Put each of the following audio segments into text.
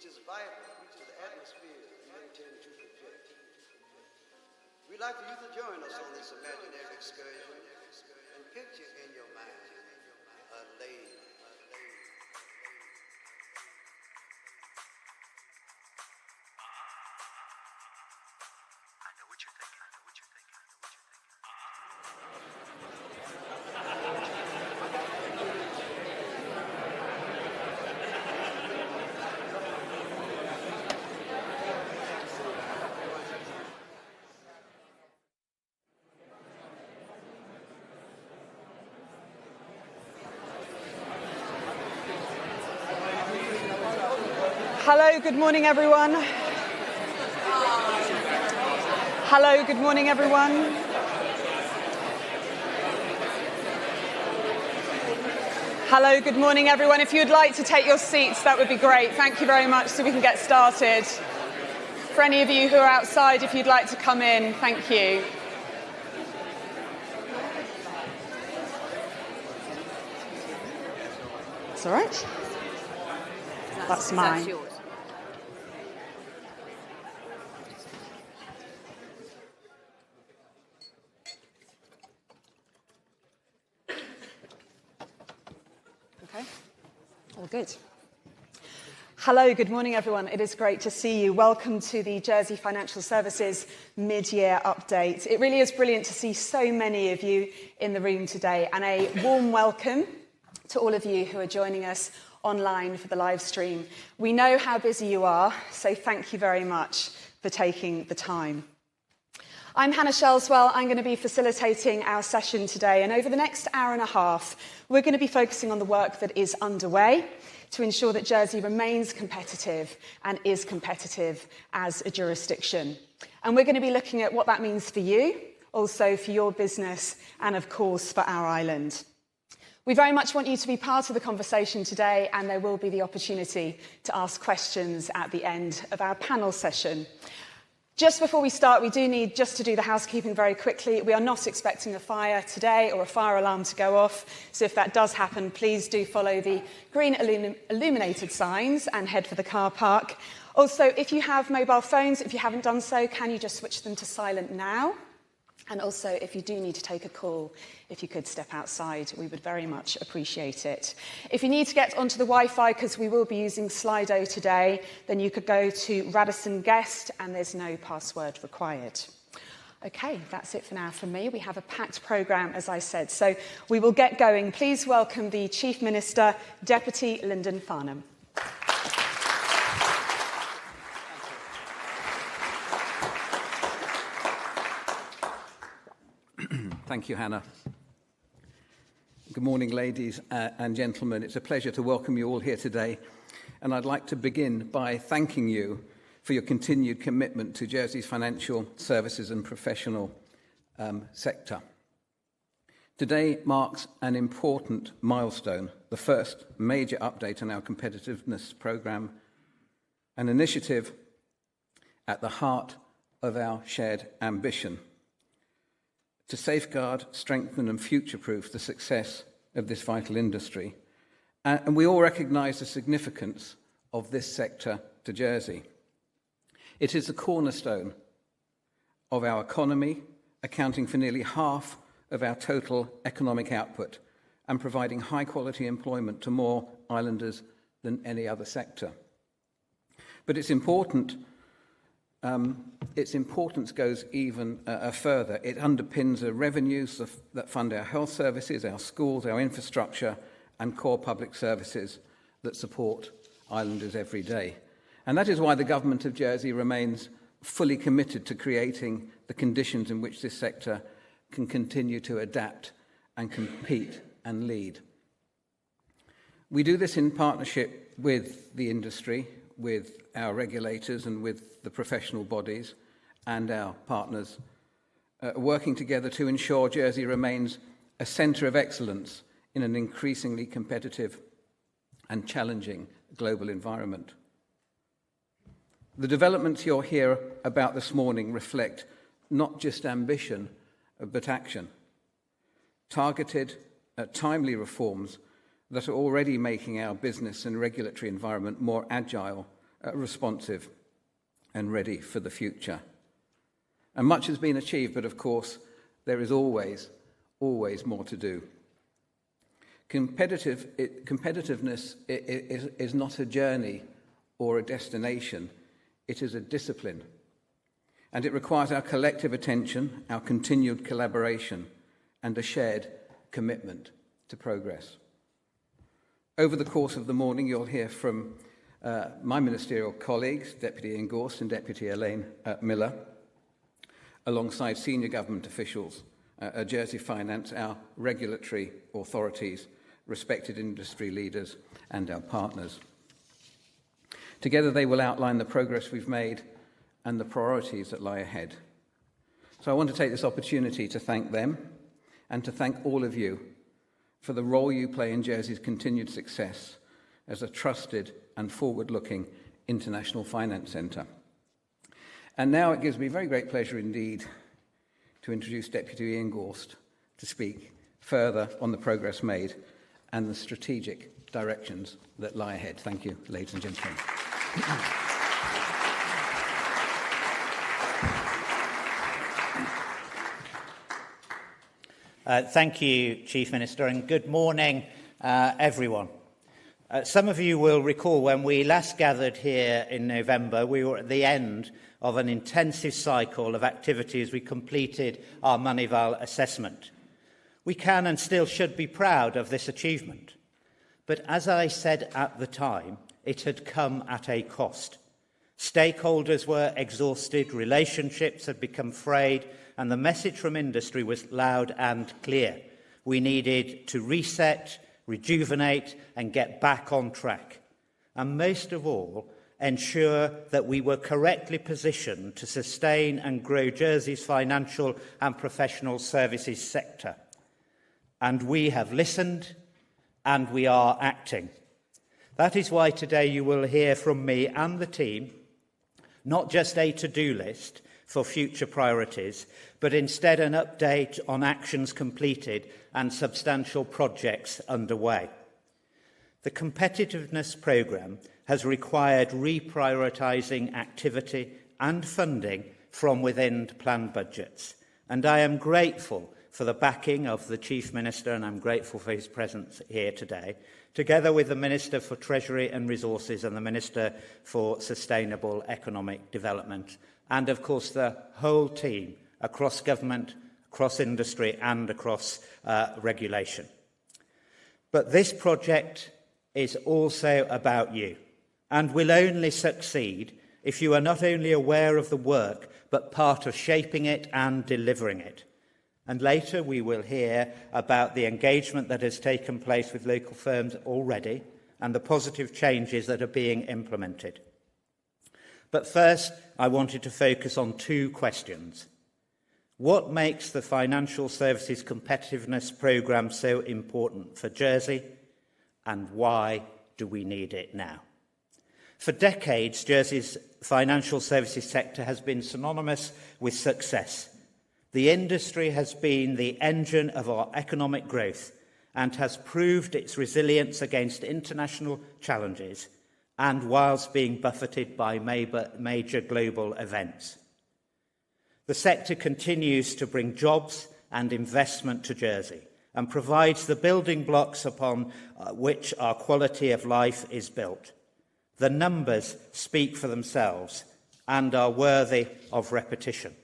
which is vital to the atmosphere we intend to project. We'd like for you to join us on this imaginary excursion and picture in your mind a lady. Hello, good morning, everyone. Hello, good morning, everyone. Hello, good morning, everyone. If you'd like to take your seats, that would be great. Thank you very much, so we can get started. For any of you who are outside, if you'd like to come in, thank you. It's all right. That's mine. That's yours. Okay, all good. Hello, good morning, everyone. It is great to see you. Welcome to the Jersey Financial Services mid-year update. It really is brilliant to see so many of you in the room today, and a warm welcome to all of you who are joining us online for the live stream. We know how busy you are, so thank you very much for taking the time. I'm Hannah Shelswell. I'm going to be facilitating our session today, and over the next hour and a half, we're going to be focusing on the work that is underway to ensure that Jersey remains competitive and is competitive as a jurisdiction. And we're going to be looking at what that means for you, also for your business, and of course for our island. We very much want you to be part of the conversation today, and there will be the opportunity to ask questions at the end of our panel session. Just before we start, we do need just to do the housekeeping very quickly. We are not expecting a fire today or a fire alarm to go off, so if that does happen, please do follow the green illuminated signs and head for the car park. Also, if you have mobile phones, if you haven't done so, can you just switch them to silent now? And also, if you do need to take a call, if you could step outside, we would very much appreciate it. If you need to get onto the Wi-Fi, because we will be using Slido today, then you could go to Radisson Guest, and there's no password required. Okay, that's it for now from me. We have a packed programme, as I said, so we will get going. Please welcome the Chief Minister, Deputy Lyndon Farnham. Thank you, Hannah. Good morning, ladies and gentlemen. It's a pleasure to welcome you all here today. And I'd like to begin by thanking you for your continued commitment to Jersey's financial services and professional sector. Today marks an important milestone, the first major update on our competitiveness programme, an initiative at the heart of our shared ambition to safeguard, strengthen and future-proof the success of this vital industry. And we all recognise the significance of this sector to Jersey. It is the cornerstone of our economy, accounting for nearly half of our total economic output and providing high-quality employment to more islanders than any other sector. But its importance goes even further. It underpins the revenues that fund our health services, our schools, our infrastructure, and core public services that support islanders every day. And that is why the Government of Jersey remains fully committed to creating the conditions in which this sector can continue to adapt and compete and lead. We do this in partnership with the industry, with our regulators and with the professional bodies and our partners, working together to ensure Jersey remains a centre of excellence in an increasingly competitive and challenging global environment. The developments you'll hear about this morning reflect not just ambition, but action. Targeted, timely reforms that are already making our business and regulatory environment more agile responsive and ready for the future. And much has been achieved, but of course, there is always more to do. Competitiveness is not a journey or a destination. It is a discipline. And it requires our collective attention, our continued collaboration, and a shared commitment to progress. Over the course of the morning, you'll hear from my ministerial colleagues, Deputy Ian Gorst and Deputy Elaine Miller, alongside senior government officials, Jersey Finance, our regulatory authorities, respected industry leaders, and our partners. Together, they will outline the progress we've made and the priorities that lie ahead. So I want to take this opportunity to thank them and to thank all of you for the role you play in Jersey's continued success as a trusted and forward-looking international finance centre. And now it gives me very great pleasure indeed to introduce Deputy Ian Gorst to speak further on the progress made and the strategic directions that lie ahead. Thank you, ladies and gentlemen. Thank you, Chief Minister, and good morning, everyone. Some of you will recall when we last gathered here in November, we were at the end of an intensive cycle of activity as we completed our Moneyval assessment. We can and still should be proud of this achievement. But as I said at the time, it had come at a cost. Stakeholders were exhausted, relationships had become frayed, and the message from industry was loud and clear. We needed to reset, rejuvenate, and get back on track. And most of all, ensure that we were correctly positioned to sustain and grow Jersey's financial and professional services sector. And we have listened, and we are acting. That is why today you will hear from me and the team, not just a to-do list for future priorities, but instead an update on actions completed and substantial projects underway. The Competitiveness programme has required reprioritising activity and funding from within planned budgets, and I am grateful for the backing of the Chief Minister, and I'm grateful for his presence here today, together with the Minister for Treasury and Resources and the Minister for Sustainable Economic Development, and of course the whole team across government, across industry and across regulation. But this project is also about you, and will only succeed if you are not only aware of the work, but part of shaping it and delivering it. And later we will hear about the engagement that has taken place with local firms already and the positive changes that are being implemented. But first, I wanted to focus on two questions. What makes the Financial Services Competitiveness Programme so important for Jersey, and why do we need it now? For decades, Jersey's financial services sector has been synonymous with success. The industry has been the engine of our economic growth and has proved its resilience against international challenges and whilst being buffeted by major global events. The sector continues to bring jobs and investment to Jersey and provides the building blocks upon which our quality of life is built. The numbers speak for themselves and are worthy of repetition.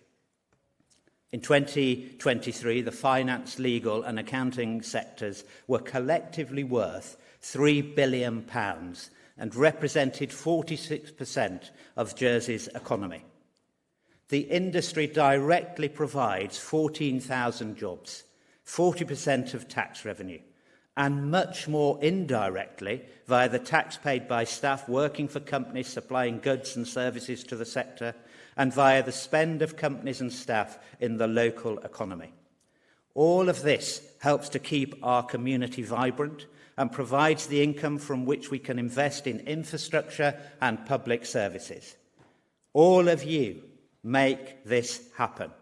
In 2023, the finance, legal and accounting sectors were collectively worth £3 billion and represented 46% of Jersey's economy. The industry directly provides 14,000 jobs, 40% of tax revenue, and much more indirectly via the tax paid by staff working for companies supplying goods and services to the sector, and via the spend of companies and staff in the local economy. All of this helps to keep our community vibrant and provides the income from which we can invest in infrastructure and public services. All of you make this happen,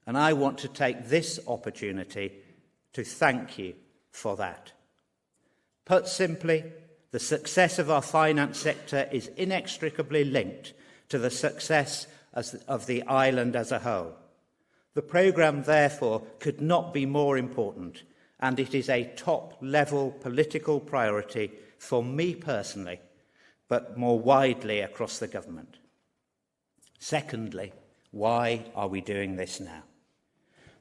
and I want to take this opportunity to thank you for that. Put simply, The success of our finance sector is inextricably linked to the success of the island as a whole. The programme, therefore, could not be more important, and it is a top-level political priority for me personally, but more widely across the government. Secondly, why are we doing this now?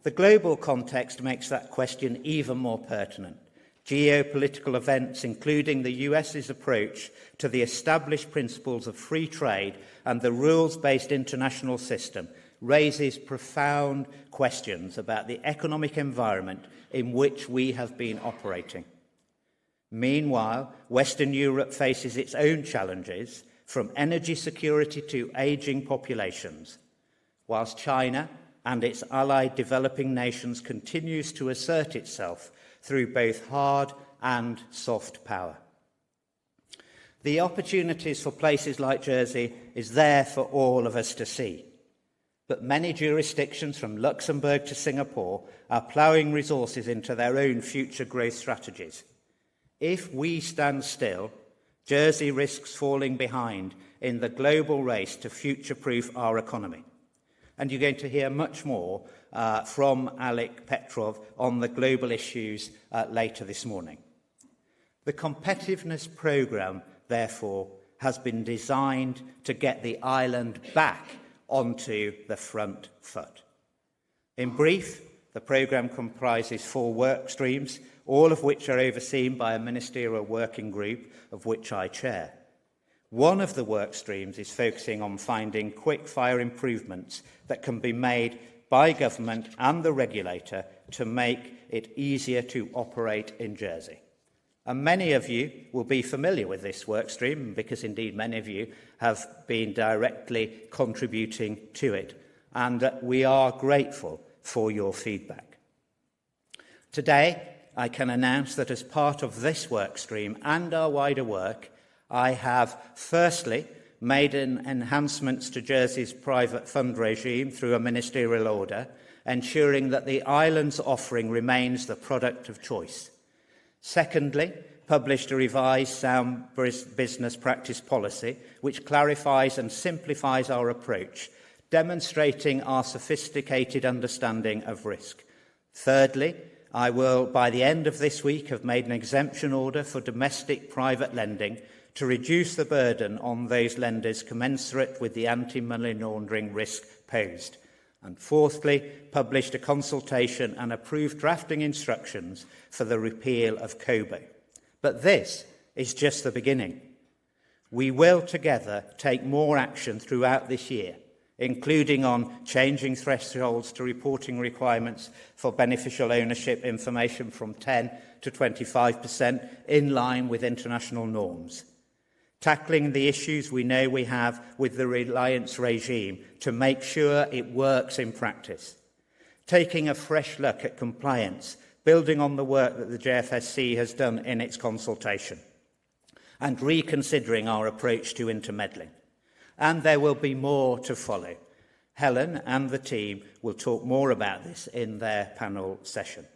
The global context makes that question even more pertinent. Geopolitical events, including the US's approach to the established principles of free trade and the rules-based international system, raises profound questions about the economic environment in which we have been operating. Meanwhile, Western Europe faces its own challenges, from energy security to ageing populations, whilst China and its allied developing nations continues to assert itself through both hard and soft power. The opportunities for places like Jersey is there for all of us to see. But many jurisdictions, from Luxembourg to Singapore, are ploughing resources into their own future growth strategies. If we stand still, Jersey risks falling behind in the global race to future-proof our economy. And you're going to hear much more from Alec Petrov on the global issues later this morning. The Competitiveness programme, therefore, has been designed to get the island back onto the front foot. In brief, the programme comprises 4 work streams, all of which are overseen by a ministerial working group, of which I chair. One of the work streams is focusing on finding quick-fire improvements that can be made by government and the regulator to make it easier to operate in Jersey. And many of you will be familiar with this work stream, because indeed many of you have been directly contributing to it. And we are grateful for your feedback. Today, I can announce that as part of this work stream and our wider work, I have firstly made enhancements to Jersey's private fund regime through a ministerial order, ensuring that the island's offering remains the product of choice. Secondly, published a revised sound business practice policy which clarifies and simplifies our approach, demonstrating our sophisticated understanding of risk. Thirdly, I will, by the end of this week, have made an exemption order for domestic private lending to reduce the burden on those lenders commensurate with the anti-money laundering risk posed. And fourthly, published a consultation and approved drafting instructions for the repeal of COBO. But this is just the beginning. We will together take more action throughout this year, including on changing thresholds to reporting requirements for beneficial ownership information from 10 to 25%, in line with international norms. Tackling the issues we know we have with the reliance regime to make sure it works in practice. Taking a fresh look at compliance, building on the work that the JFSC has done in its consultation, and reconsidering our approach to intermeddling. And there will be more to follow. Helen and the team will talk more about this in their panel session.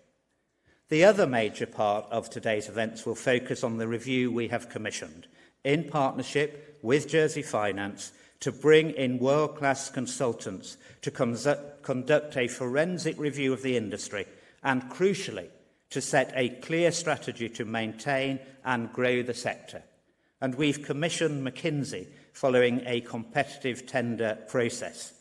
The other major part of today's events will focus on the review we have commissioned, in partnership with Jersey Finance, to bring in world-class consultants to conduct a forensic review of the industry and, crucially, to set a clear strategy to maintain and grow the sector. And we've commissioned McKinsey following a competitive tender process.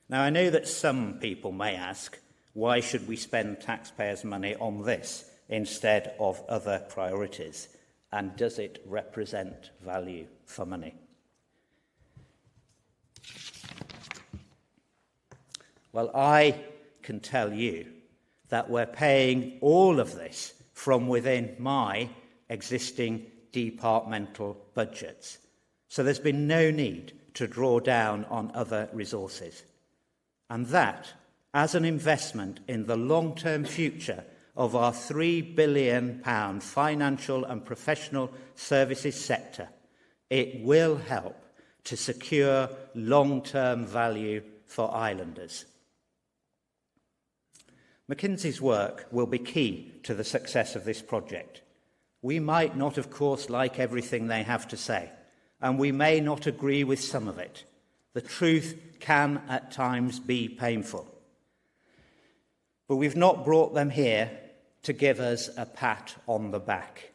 Now, I know that some people may ask, why should we spend taxpayers' money on this instead of other priorities? And does it represent value for money? Well, I can tell you that we're paying all of this from within my existing departmental budgets. So there's been no need to draw down on other resources. And that, as an investment in the long-term future of our £3 billion financial and professional services sector, it will help to secure long-term value for islanders. McKinsey's work will be key to the success of this project. We might not, of course, like everything they have to say, and we may not agree with some of it. The truth can at times be painful. But we've not brought them here to give us a pat on the back.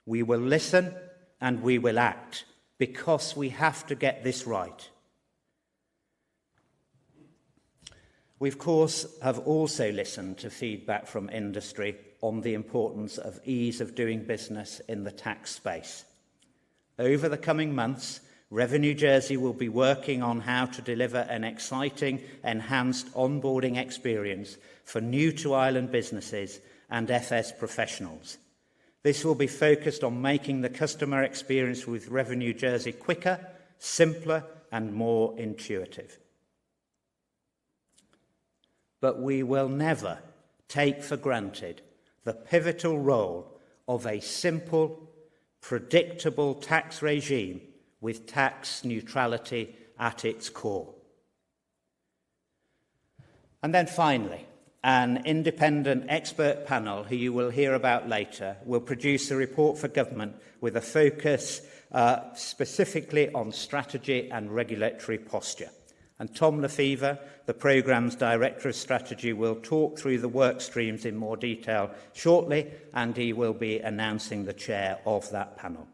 We will listen and we will act, because we have to get this right. We, of course, have also listened to feedback from industry on the importance of ease of doing business in the tax space. Over the coming months, Revenue Jersey will be working on how to deliver an exciting, enhanced onboarding experience for new-to-Ireland businesses and FS professionals. This will be focused on making the customer experience with Revenue Jersey quicker, simpler, and more intuitive. But we will never take for granted the pivotal role of a simple, predictable tax regime with tax neutrality at its core. And then finally, an independent expert panel, who you will hear about later, will produce a report for government with a focus specifically on strategy and regulatory posture. And Tom Lefevre, the programme's Director of Strategy, will talk through the work streams in more detail shortly, and he will be announcing the chair of that panel.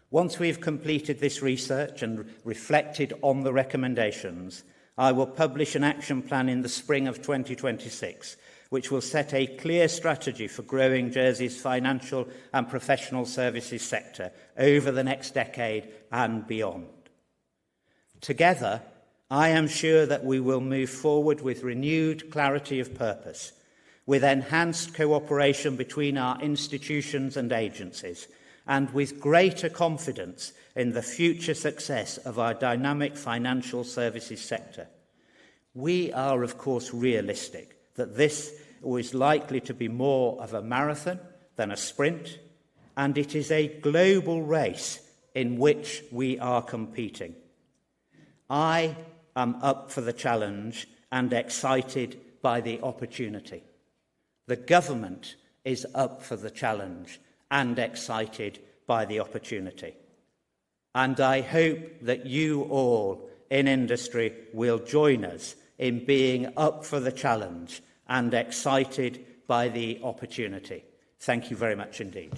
Once we've completed this research and reflected on the recommendations, I will publish an action plan in the spring of 2026, which will set a clear strategy for growing Jersey's financial and professional services sector over the next decade and beyond. Together, I am sure that we will move forward with renewed clarity of purpose, with enhanced cooperation between our institutions and agencies, and with greater confidence in the future success of our dynamic financial services sector. We are, of course, realistic that this is likely to be more of a marathon than a sprint, and it is a global race in which we are competing. I am up for the challenge and excited by the opportunity. The government is up for the challenge and excited by the opportunity. And I hope that you all in industry will join us in being up for the challenge and excited by the opportunity. Thank you very much indeed.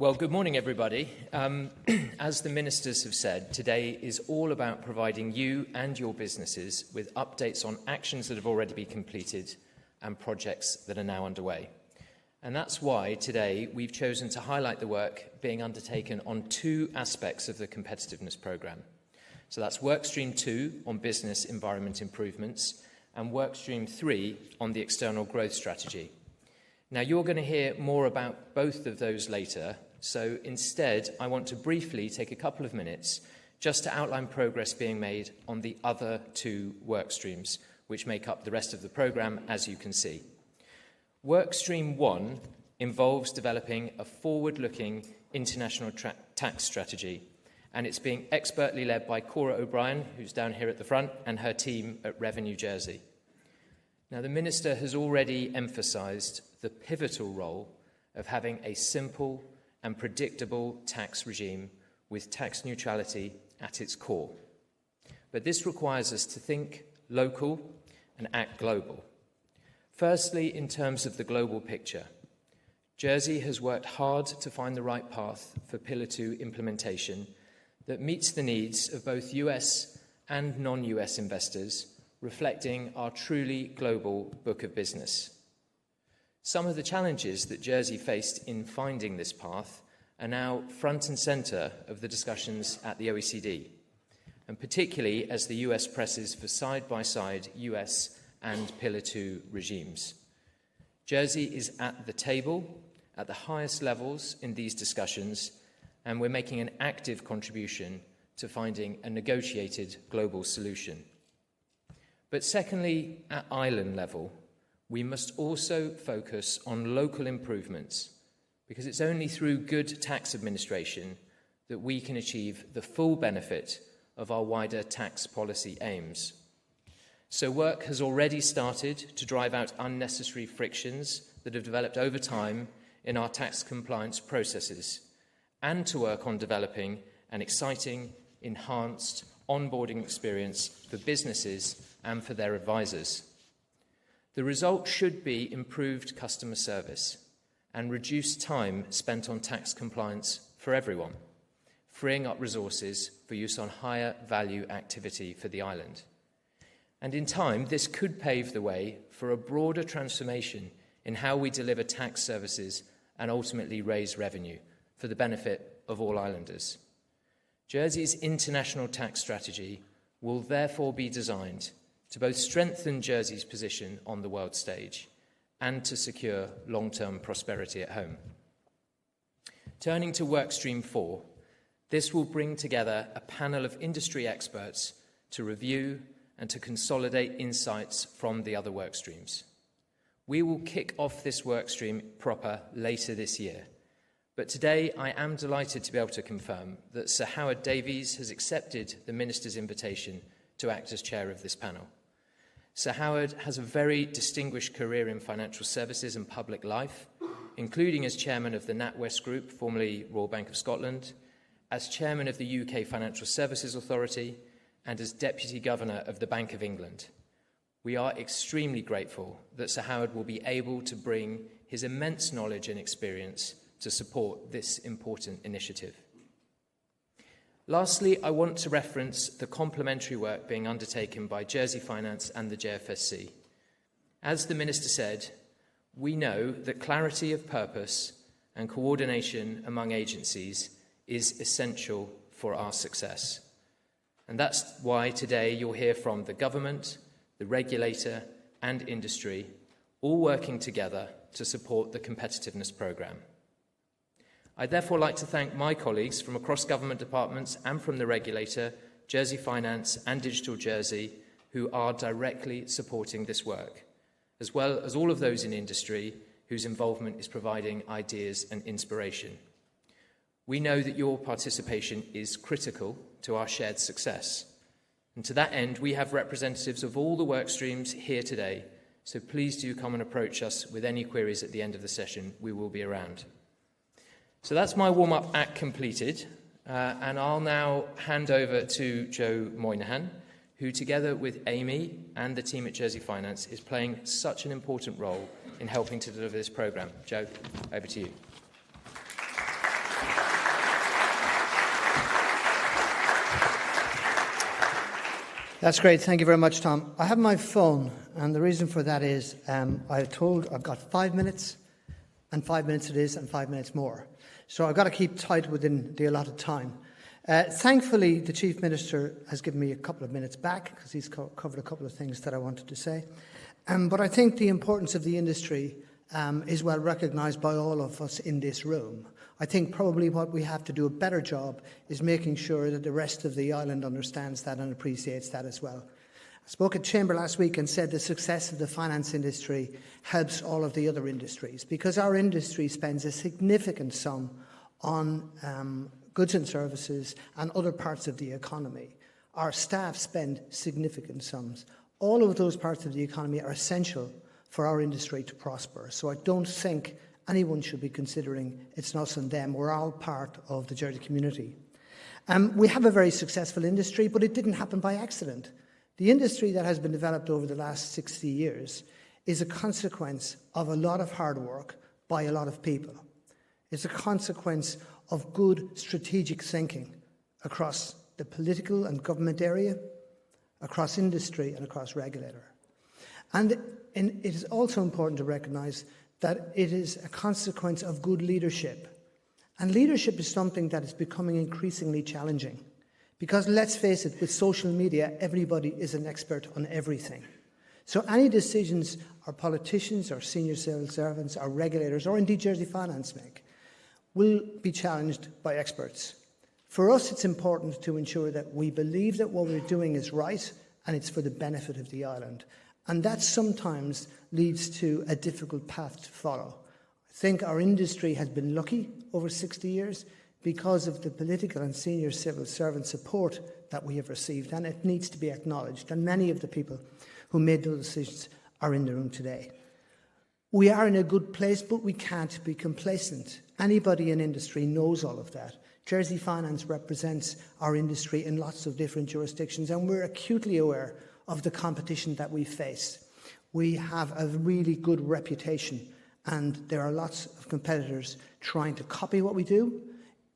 Well, good morning, everybody. As the ministers have said, today is all about providing you and your businesses with updates on actions that have already been completed and projects that are now underway. And that's why today we've chosen to highlight the work being undertaken on two aspects of the Competitiveness programme. So that's Workstream 2 on business environment improvements and Workstream 3 on the external growth strategy. Now, you're going to hear more about both of those later. So instead, I want to briefly take a couple of minutes just to outline progress being made on the other two work streams, which make up the rest of the programme, as you can see. Work stream 1 involves developing a forward-looking international tax strategy, and it's being expertly led by Cora O'Brien, who's down here at the front, and her team at Revenue Jersey. Now, the Minister has already emphasised the pivotal role of having a simple and predictable tax regime with tax neutrality at its core. But this requires us to think local and act global. Firstly, in terms of the global picture, Jersey has worked hard to find the right path for Pillar 2 implementation that meets the needs of both US and non-US investors, reflecting our truly global book of business. Some of the challenges that Jersey faced in finding this path are now front and centre of the discussions at the OECD, and particularly as the US presses for side-by-side US and Pillar 2 regimes. Jersey is at the table at the highest levels in these discussions, and we're making an active contribution to finding a negotiated global solution. But secondly, at island level, we must also focus on local improvements because it's only through good tax administration that we can achieve the full benefit of our wider tax policy aims. So work has already started to drive out unnecessary frictions that have developed over time in our tax compliance processes, and to work on developing an exciting, enhanced onboarding experience for businesses and for their advisors. The result should be improved customer service and reduced time spent on tax compliance for everyone, freeing up resources for use on higher value activity for the island. And in time, this could pave the way for a broader transformation in how we deliver tax services and ultimately raise revenue for the benefit of all islanders. Jersey's international tax strategy will therefore be designed to both strengthen Jersey's position on the world stage and to secure long-term prosperity at home. Turning to Workstream 4, this will bring together a panel of industry experts to review and to consolidate insights from the other workstreams. We will kick off this workstream proper later this year, but today I am delighted to be able to confirm that Sir Howard Davies has accepted the Minister's invitation to act as chair of this panel. Sir Howard has a very distinguished career in financial services and public life, including as chairman of the NatWest Group, formerly Royal Bank of Scotland, as chairman of the UK Financial Services Authority, and as Deputy Governor of the Bank of England. We are extremely grateful that Sir Howard will be able to bring his immense knowledge and experience to support this important initiative. Lastly, I want to reference the complementary work being undertaken by Jersey Finance and the JFSC. As the Minister said, we know that clarity of purpose and coordination among agencies is essential for our success. And that's why today you'll hear from the government, the regulator and industry, all working together to support the Competitiveness programme. I'd therefore like to thank my colleagues from across government departments and from the regulator, Jersey Finance and Digital Jersey, who are directly supporting this work, as well as all of those in industry whose involvement is providing ideas and inspiration. We know that your participation is critical to our shared success. And to that end, we have representatives of all the work streams here today, so please do come and approach us with any queries at the end of the session. We will be around. So that's my warm-up act completed, and I'll now hand over to Joe Moynihan, who together with Amy and the team at Jersey Finance is playing such an important role in helping to deliver this programme. Joe, over to you. That's great. Thank you very much, Tom. I have my phone, and the reason for that is I've got 5 minutes, and 5 minutes it is, and 5 minutes more. So I've got to keep tight within the allotted time. Thankfully, the Chief Minister has given me a couple of minutes back because he's covered a couple of things that I wanted to say. But I think the importance of the industry is well recognised by all of us in this room. I think probably what we have to do a better job is making sure that the rest of the island understands that and appreciates that as well. I spoke at Chamber last week and said the success of the finance industry helps all of the other industries because our industry spends a significant sum on goods and services and other parts of the economy. Our staff spend significant sums. All of those parts of the economy are essential for our industry to prosper. So I don't think anyone should be considering it's us and them. We're all part of the Jersey community. We have a very successful industry, but it didn't happen by accident. The industry that has been developed over the last 60 years is a consequence of a lot of hard work by a lot of people. It's a consequence of good strategic thinking across the political and government area, across industry and across regulator. And it is also important to recognise that it is a consequence of good leadership. And leadership is something that is becoming increasingly challenging. Because let's face it, with social media, everybody is an expert on everything. So any decisions our politicians, our senior civil servants, our regulators, or indeed Jersey Finance make, will be challenged by experts. For us, it's important to ensure that we believe that what we're doing is right and it's for the benefit of the island. And that sometimes leads to a difficult path to follow. I think our industry has been lucky over 60 years because of the political and senior civil servant support that we have received, and it needs to be acknowledged. And many of the people who made those decisions are in the room today. We are in a good place, but we can't be complacent. Anybody in industry knows all of that. Jersey Finance represents our industry in lots of different jurisdictions, and we're acutely aware of the competition that we face. We have a really good reputation, and there are lots of competitors trying to copy what we do,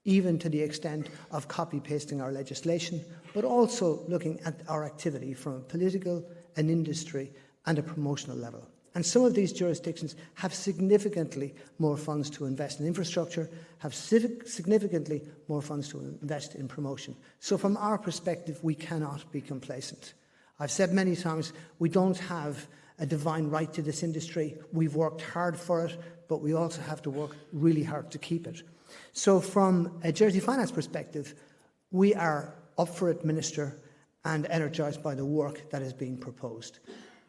even to the extent of copy-pasting our legislation, but also looking at our activity from a political, an industry, and a promotional level. And some of these jurisdictions have significantly more funds to invest in infrastructure, have significantly more funds to invest in promotion. So from our perspective, we cannot be complacent. I've said many times, we don't have a divine right to this industry. We've worked hard for it, but we also have to work really hard to keep it. So from a Jersey Finance perspective, we are up for it, Minister, and energised by the work that is being proposed.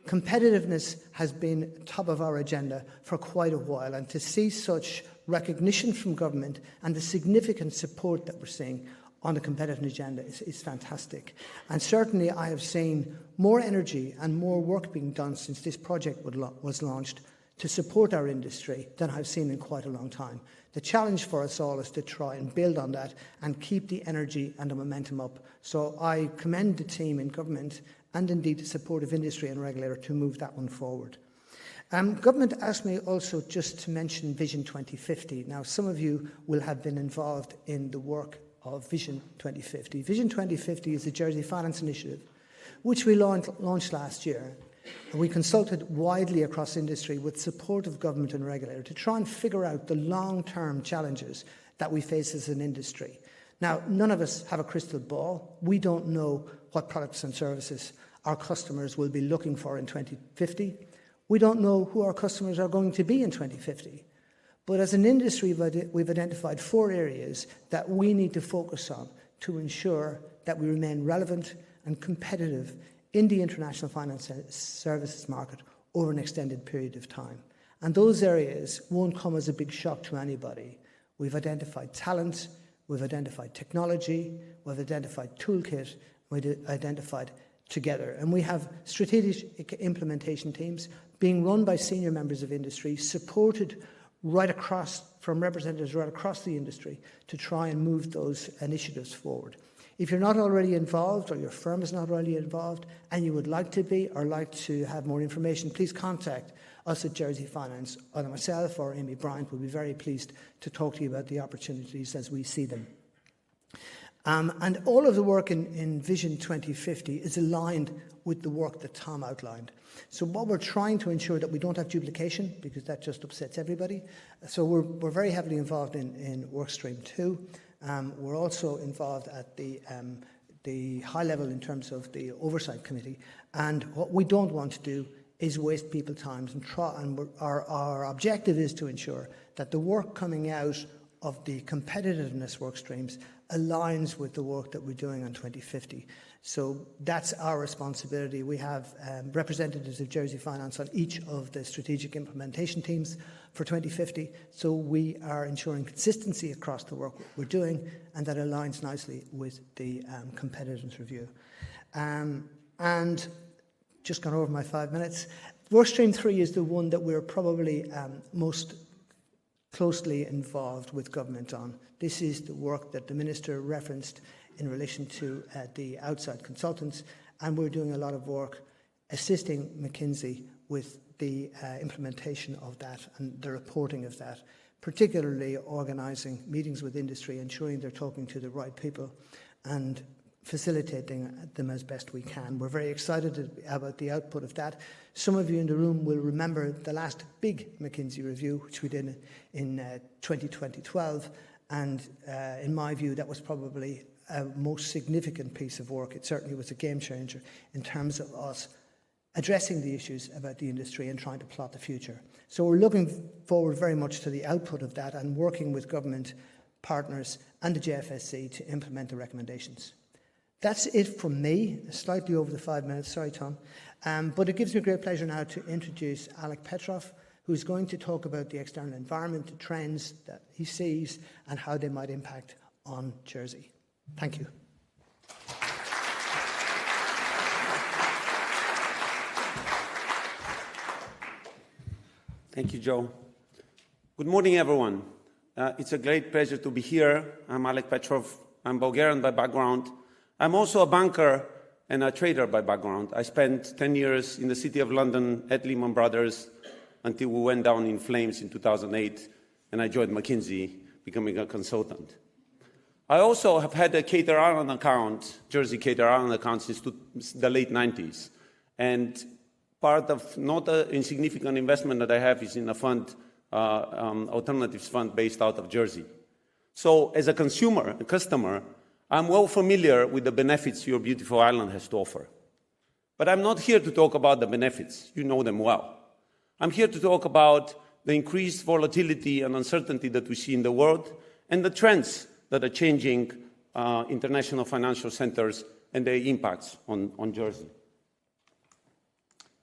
Competitiveness has been top of our agenda for quite a while, and to see such recognition from government and the significant support that we're seeing on the competitive agenda is fantastic. And certainly I have seen more energy and more work being done since this project was launched to support our industry than I've seen in quite a long time. The challenge for us all is to try and build on that and keep the energy and the momentum up. So I commend the team in government and indeed the support of industry and regulator to move that one forward. Government asked me also just to mention Vision 2050. Now, some of you will have been involved in the work of Vision 2050. Vision 2050 is a Jersey Finance initiative which we launched last year. And we consulted widely across industry with support of government and regulator to try and figure out the long-term challenges that we face as an industry. Now, none of us have a crystal ball. We don't know what products and services our customers will be looking for in 2050. We don't know who our customers are going to be in 2050. But as an industry, we've identified 4 areas that we need to focus on to ensure that we remain relevant and competitive in the international finance services market over an extended period of time. And those areas won't come as a big shock to anybody. We've identified talent, we've identified technology, we've identified toolkit, we've identified together. And we have strategic implementation teams being run by senior members of industry, supported right across, from representatives right across the industry to try and move those initiatives forward. If you're not already involved or your firm is not already involved and you would like to be or like to have more information, please contact us at Jersey Finance. Either myself or Amy Bryant will be very pleased to talk to you about the opportunities as we see them. And all of the work in Vision 2050 is aligned with the work that Tom outlined. So what we're trying to ensure that we don't have duplication, because that just upsets everybody. So we're very heavily involved in Workstream 2. We're also involved at the high level in terms of the Oversight Committee. And what we don't want to do is waste people's time. And our objective is to ensure that the work coming out of the competitiveness work streams aligns with the work that we're doing on 2050. So that's our responsibility. We have representatives of Jersey Finance on each of the strategic implementation teams for 2050. So we are ensuring consistency across the work we're doing, and that aligns nicely with the competitiveness review. And just gone over my 5 minutes. Workstream 3 is the one that we're probably most closely involved with government on. This is the work that the Minister referenced in relation to the outside consultants, and we're doing a lot of work assisting McKinsey with the implementation of that and the reporting of that, particularly organising meetings with industry, ensuring they're talking to the right people and facilitating them as best we can. We're very excited about the output of that. Some of you in the room will remember the last big McKinsey review, which we did in 2012, and in my view, that was probably a most significant piece of work. It certainly was a game changer in terms of us addressing the issues about the industry and trying to plot the future. So we're looking forward very much to the output of that and working with government partners and the JFSC to implement the recommendations. That's it from me, slightly over the 5 minutes, sorry Tom. But it gives me great pleasure now to introduce Alec Petrov, who's going to talk about the external environment, the trends that he sees, and how they might impact on Jersey. Thank you. Thank you, Joe. Good morning, everyone. It's a great pleasure to be here. I'm Alek Petrov. I'm Bulgarian by background. I'm also a banker and a trader by background. I spent 10 years in the City of London at Lehman Brothers until we went down in flames in 2008, and I joined McKinsey, becoming a consultant. I also have had a Cater Island account, Jersey Cater Island account, since the late 90s. And part of not an insignificant investment that I have is in a fund, alternatives fund based out of Jersey. So as a consumer, a customer, I'm well familiar with the benefits your beautiful island has to offer. But I'm not here to talk about the benefits. You know them well. I'm here to talk about the increased volatility and uncertainty that we see in the world and the trends that are changing international financial centers and their impacts on Jersey.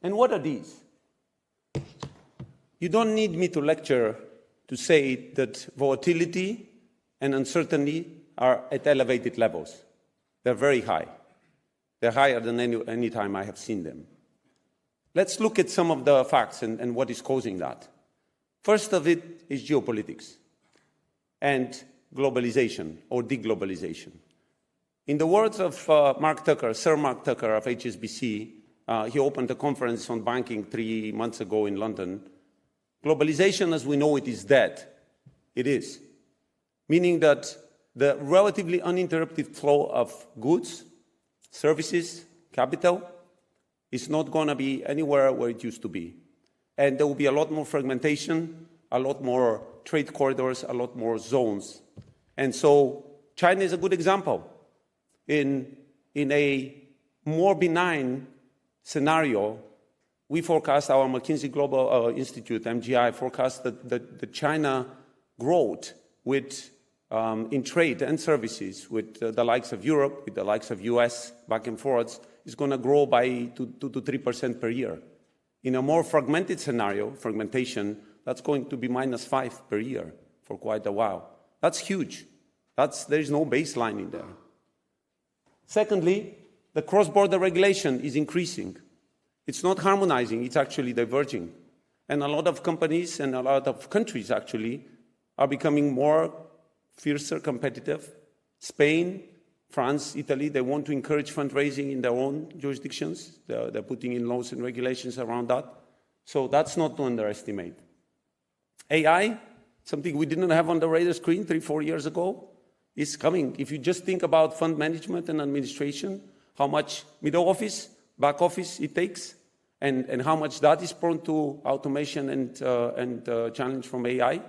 And what are these? You don't need me to lecture to say that volatility and uncertainty are at elevated levels. They're very high. They're higher than any time I have seen them. Let's look at some of the facts and what is causing that. First of it is geopolitics and globalization or deglobalization. In the words of Mark Tucker, Sir Mark Tucker of HSBC, he opened a conference on banking 3 months ago in London. Globalization as we know it is dead. It is. Meaning that the relatively uninterrupted flow of goods, services, capital is not going to be anywhere where it used to be. And there will be a lot more fragmentation, a lot more trade corridors, a lot more zones. And so China is a good example. In a more benign scenario, we forecast, our McKinsey Global Institute, MGI, forecast that the China growth in trade and services with the likes of Europe, with the likes of US, back and forwards, is going to grow by 2 to 3% per year. In a more fragmented scenario, fragmentation, that's going to be -5 per year for quite a while. That's huge. There is no baseline in there. Secondly, the cross-border regulation is increasing. It's not harmonizing, it's actually diverging. And a lot of companies and a lot of countries actually are becoming more fiercer competitive. Spain, France, Italy, they want to encourage fundraising in their own jurisdictions. They're putting in laws and regulations around that. So that's not to underestimate. AI, something we didn't have on the radar screen 3-4 years ago, is coming. If you just think about fund management and administration, how much middle office, back office it takes, and how much that is prone to automation and challenge from AI,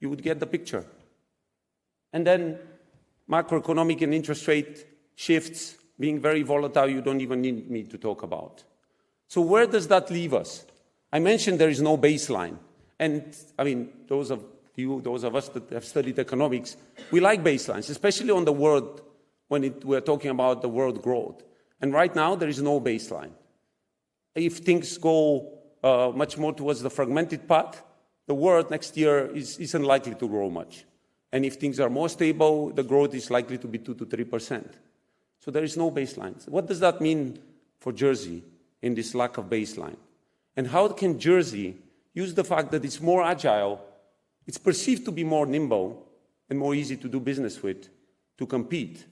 you would get the picture. And then macroeconomic and interest rate shifts being very volatile, you don't even need me to talk about. So where does that leave us? I mentioned there is no baseline. And I mean, those of us that have studied economics, we like baselines, especially on the world, when we're talking about the world growth. And right now, there is no baseline. If things go much more towards the fragmented path, the world next year isn't likely to grow much. And if things are more stable, the growth is likely to be 2 to 3%. So there is no baseline. So what does that mean for Jersey in this lack of baseline? And how can Jersey use the fact that it's more agile, it's perceived to be more nimble and more easy to do business with, to compete?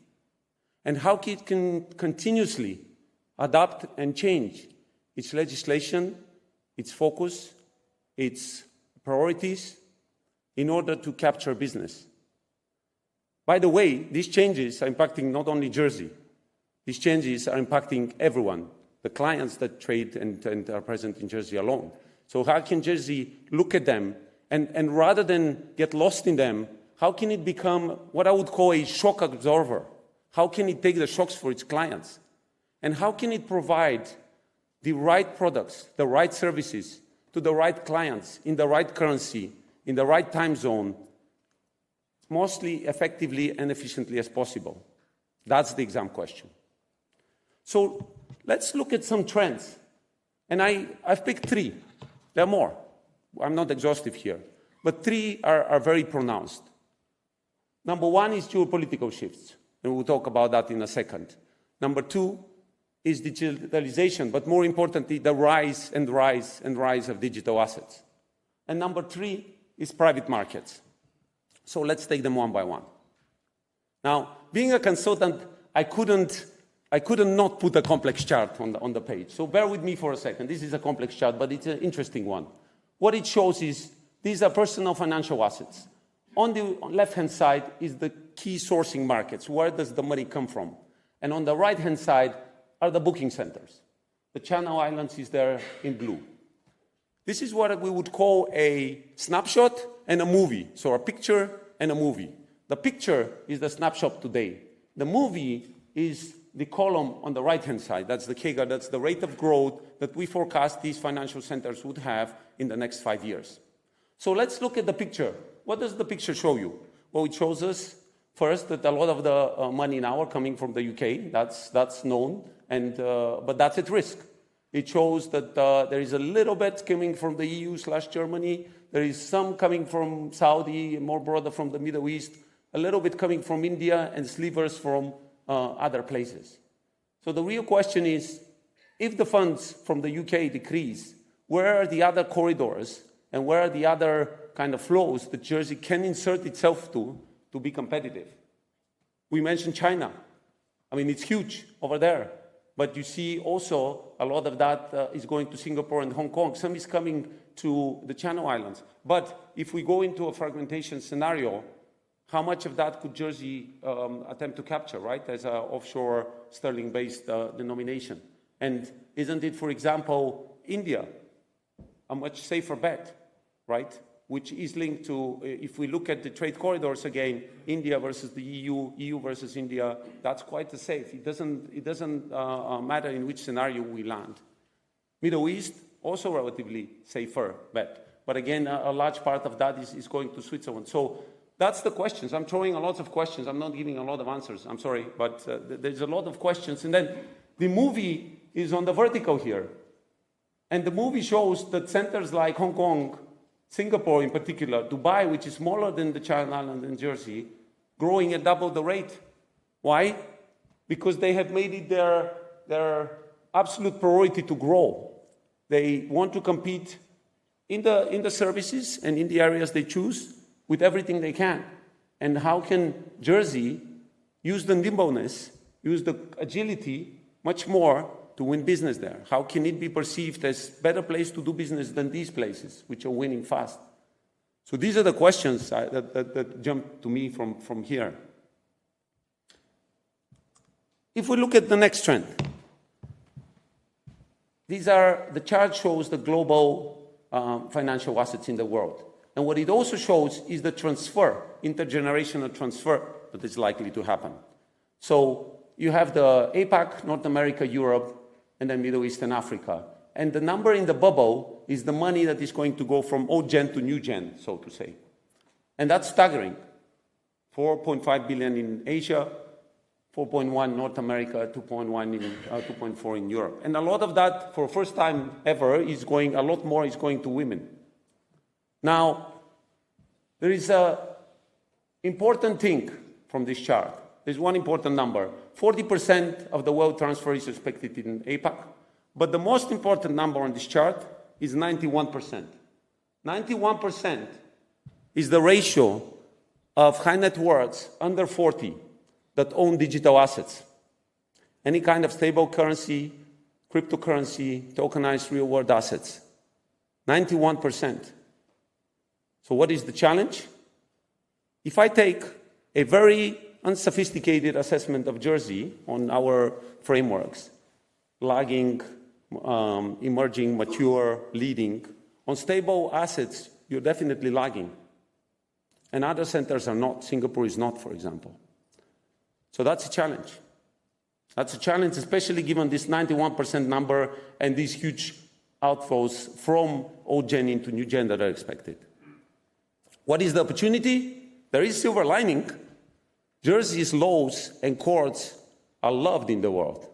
And how it can continuously adapt and change its legislation, its focus, its priorities in order to capture business? By the way, these changes are impacting not only Jersey. These changes are impacting everyone, the clients that trade and are present in Jersey alone. So how can Jersey look at them and rather than get lost in them, how can it become what I would call a shock absorber? How can it take the shocks for its clients? And how can it provide the right products, the right services to the right clients in the right currency, in the right time zone, mostly effectively and efficiently as possible? That's the exam question. So let's look at some trends. And I've picked 3. There are more. I'm not exhaustive here, but three are very pronounced. Number one is geopolitical shifts, and we'll talk about that in a second. Number two is digitalization, but more importantly, the rise of digital assets. And number three is private markets. So let's take them one by one. Now, being a consultant, I couldn't not put a complex chart on the page. So bear with me for a second. This is a complex chart, but it's an interesting one. What it shows is these are personal financial assets. On the left-hand side is the key sourcing markets. Where does the money come from? And on the right-hand side are the booking centers. The Channel Islands is there in blue. This is what we would call a snapshot and a movie. So a picture and a movie. The picture is the snapshot today. The movie is the column on the right-hand side. That's the CAGR, that's the rate of growth that we forecast these financial centers would have in the next 5 years. So let's look at the picture. What does the picture show you? Well, it shows us, first, that a lot of the money now are coming from the UK. That's known, but that's at risk. It shows that there is a little bit coming from the EU/Germany. There is some coming from Saudi, more broader from the Middle East, a little bit coming from India, and slivers from other places. So the real question is, if the funds from the UK decrease, where are the other corridors and where are the other kind of flows that Jersey can insert itself to be competitive? We mentioned China. I mean, it's huge over there. But you see also a lot of that is going to Singapore and Hong Kong. Some is coming to the Channel Islands. But if we go into a fragmentation scenario, how much of that could Jersey attempt to capture, right, as an offshore sterling-based denomination? And isn't it, for example, India, a much safer bet, right, which is linked to, if we look at the trade corridors again, India versus the EU versus India, that's quite safe. It doesn't matter in which scenario we land. Middle East, also relatively safer bet. But again, a large part of that is going to Switzerland. So that's the questions. I'm throwing a lot of questions. I'm not giving a lot of answers. I'm sorry, but there's a lot of questions. And then the movie is on the vertical here. And the movie shows that centers like Hong Kong, Singapore in particular, Dubai, which is smaller than the Channel Islands and Jersey, growing at double the rate. Why? Because they have made it their absolute priority to grow. They want to compete in the services and in the areas they choose with everything they can. And how can Jersey use the nimbleness, use the agility much more to win business there? How can it be perceived as a better place to do business than these places, which are winning fast? So these are the questions that jump to me from here. If we look at the next trend, the chart shows the global financial assets in the world. And what it also shows is the transfer, intergenerational transfer that is likely to happen. So you have the APAC, North America, Europe, and then Middle East and Africa. And the number in the bubble is the money that is going to go from old gen to new gen, so to say. And that's staggering. 4.5 billion in Asia, 4.1 North America, 2.4 in Europe. And a lot of that, for the first time ever, a lot more is going to women. Now, there is an important thing from this chart. There's one important number. 40% of the wealth transfer is expected in APAC, but the most important number on this chart is 91%. 91% is the ratio of high net worths under 40 that own digital assets. Any kind of stable currency, cryptocurrency, tokenized real-world assets. 91%. So what is the challenge? If I take a very unsophisticated assessment of Jersey on our frameworks, lagging, emerging, mature, leading, on stable assets, you're definitely lagging. And other centers are not. Singapore is not, for example. So that's a challenge. That's a challenge, especially given this 91% number and these huge outflows from old gen into new gen that are expected. What is the opportunity? There is silver lining. Jersey's laws and courts are loved in the world,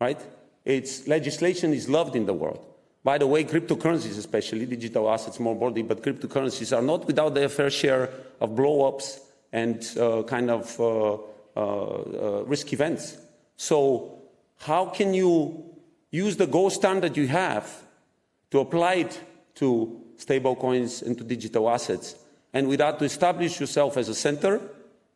right? Its legislation is loved in the world. By the way, cryptocurrencies, especially digital assets more broadly, but cryptocurrencies are not without their fair share of blow-ups and risk events. So how can you use the gold standard you have to apply it to stablecoins and to digital assets, and with that to establish yourself as a center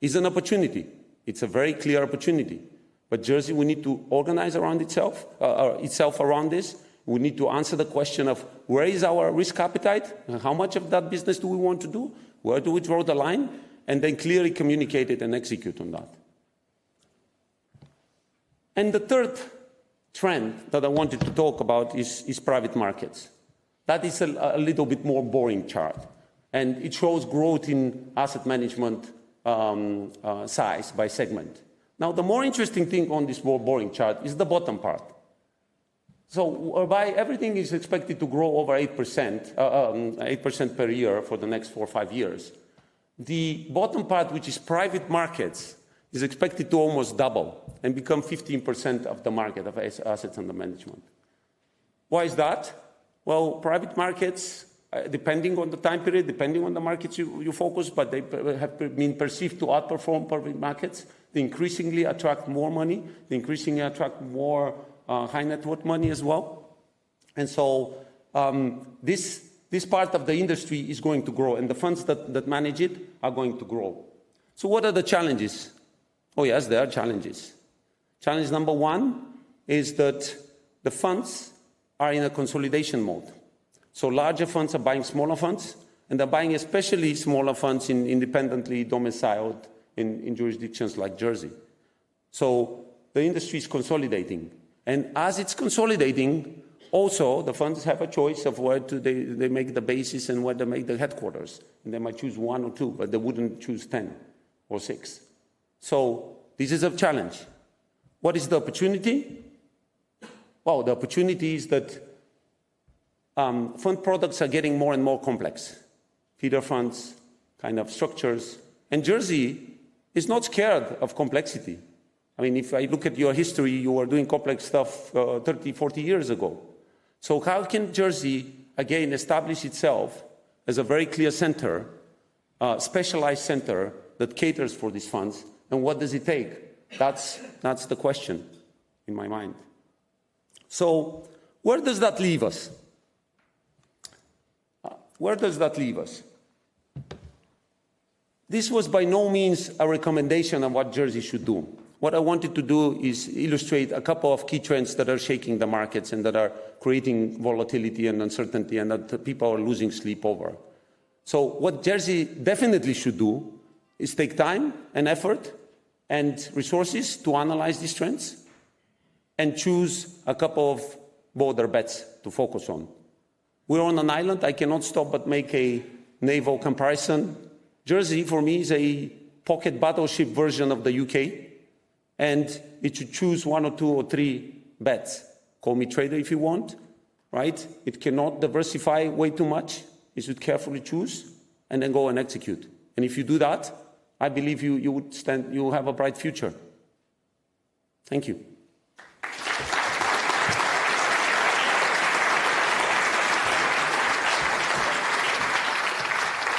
is an opportunity. It's a very clear opportunity. But Jersey, we need to organize around itself around this. We need to answer the question of where is our risk appetite, and how much of that business do we want to do, where do we draw the line, and then clearly communicate it and execute on that. And the third trend that I wanted to talk about is private markets. That is a little bit more boring chart, and it shows growth in asset management size by segment. Now, the more interesting thing on this more boring chart is the bottom part. So whereby everything is expected to grow over 8% per year for the next 4 or 5 years. The bottom part, which is private markets, is expected to almost double and become 15% of the market of assets under management. Why is that? Well, private markets, depending on the time period, depending on the markets you focus, but they have been perceived to outperform public markets. They increasingly attract more money. They increasingly attract more high net worth money as well. And so this part of the industry is going to grow, and the funds that manage it are going to grow. So what are the challenges? Oh yes, there are challenges. Challenge number one is that the funds are in a consolidation mode. So larger funds are buying smaller funds, and they're buying especially smaller funds in independently domiciled in jurisdictions like Jersey. So the industry is consolidating. And as it's consolidating, also the funds have a choice of where they make the bases and where they make the headquarters. And they might choose 1 or 2, but they wouldn't choose 10 or 6. So this is a challenge. What is the opportunity? Well, the opportunity is that fund products are getting more and more complex. Feeder funds, kind of structures. And Jersey is not scared of complexity. I mean, if I look at your history, you were doing complex stuff 30, 40 years ago. So how can Jersey, again, establish itself as a very clear center, specialized center that caters for these funds? And what does it take? That's the question in my mind. So where does that leave us? Where does that leave us? This was by no means a recommendation on what Jersey should do. What I wanted to do is illustrate a couple of key trends that are shaking the markets and that are creating volatility and uncertainty and that people are losing sleep over. So what Jersey definitely should do is take time and effort and resources to analyze these trends and choose a couple of bolder bets to focus on. We're on an island. I cannot stop but make a naval comparison. Jersey, for me, is a pocket battleship version of the UK. And it should choose 1 or 2 or 3 bets. Call me trader if you want, right? It cannot diversify way too much. It should carefully choose and then go and execute. And if you do that, I believe you have a bright future. Thank you.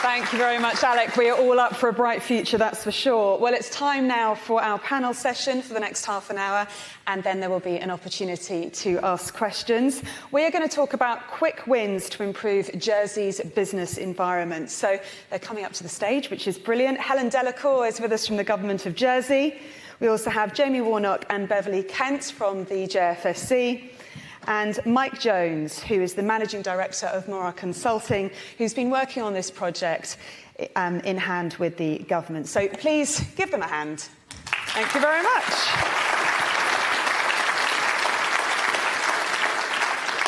Thank you very much, Alec. We are all up for a bright future, that's for sure. Well, it's time now for our panel session for the next half an hour, and then there will be an opportunity to ask questions. We are going to talk about quick wins to improve Jersey's business environment. So they're coming up to the stage, which is brilliant. Helen Delacour is with us from the Government of Jersey. We also have Jamie Warnock and Beverly Kent from the JFSC. And Mike Jones, who is the Managing Director of Mora Consulting, who's been working on this project in hand with the government. So please give them a hand. Thank you very much.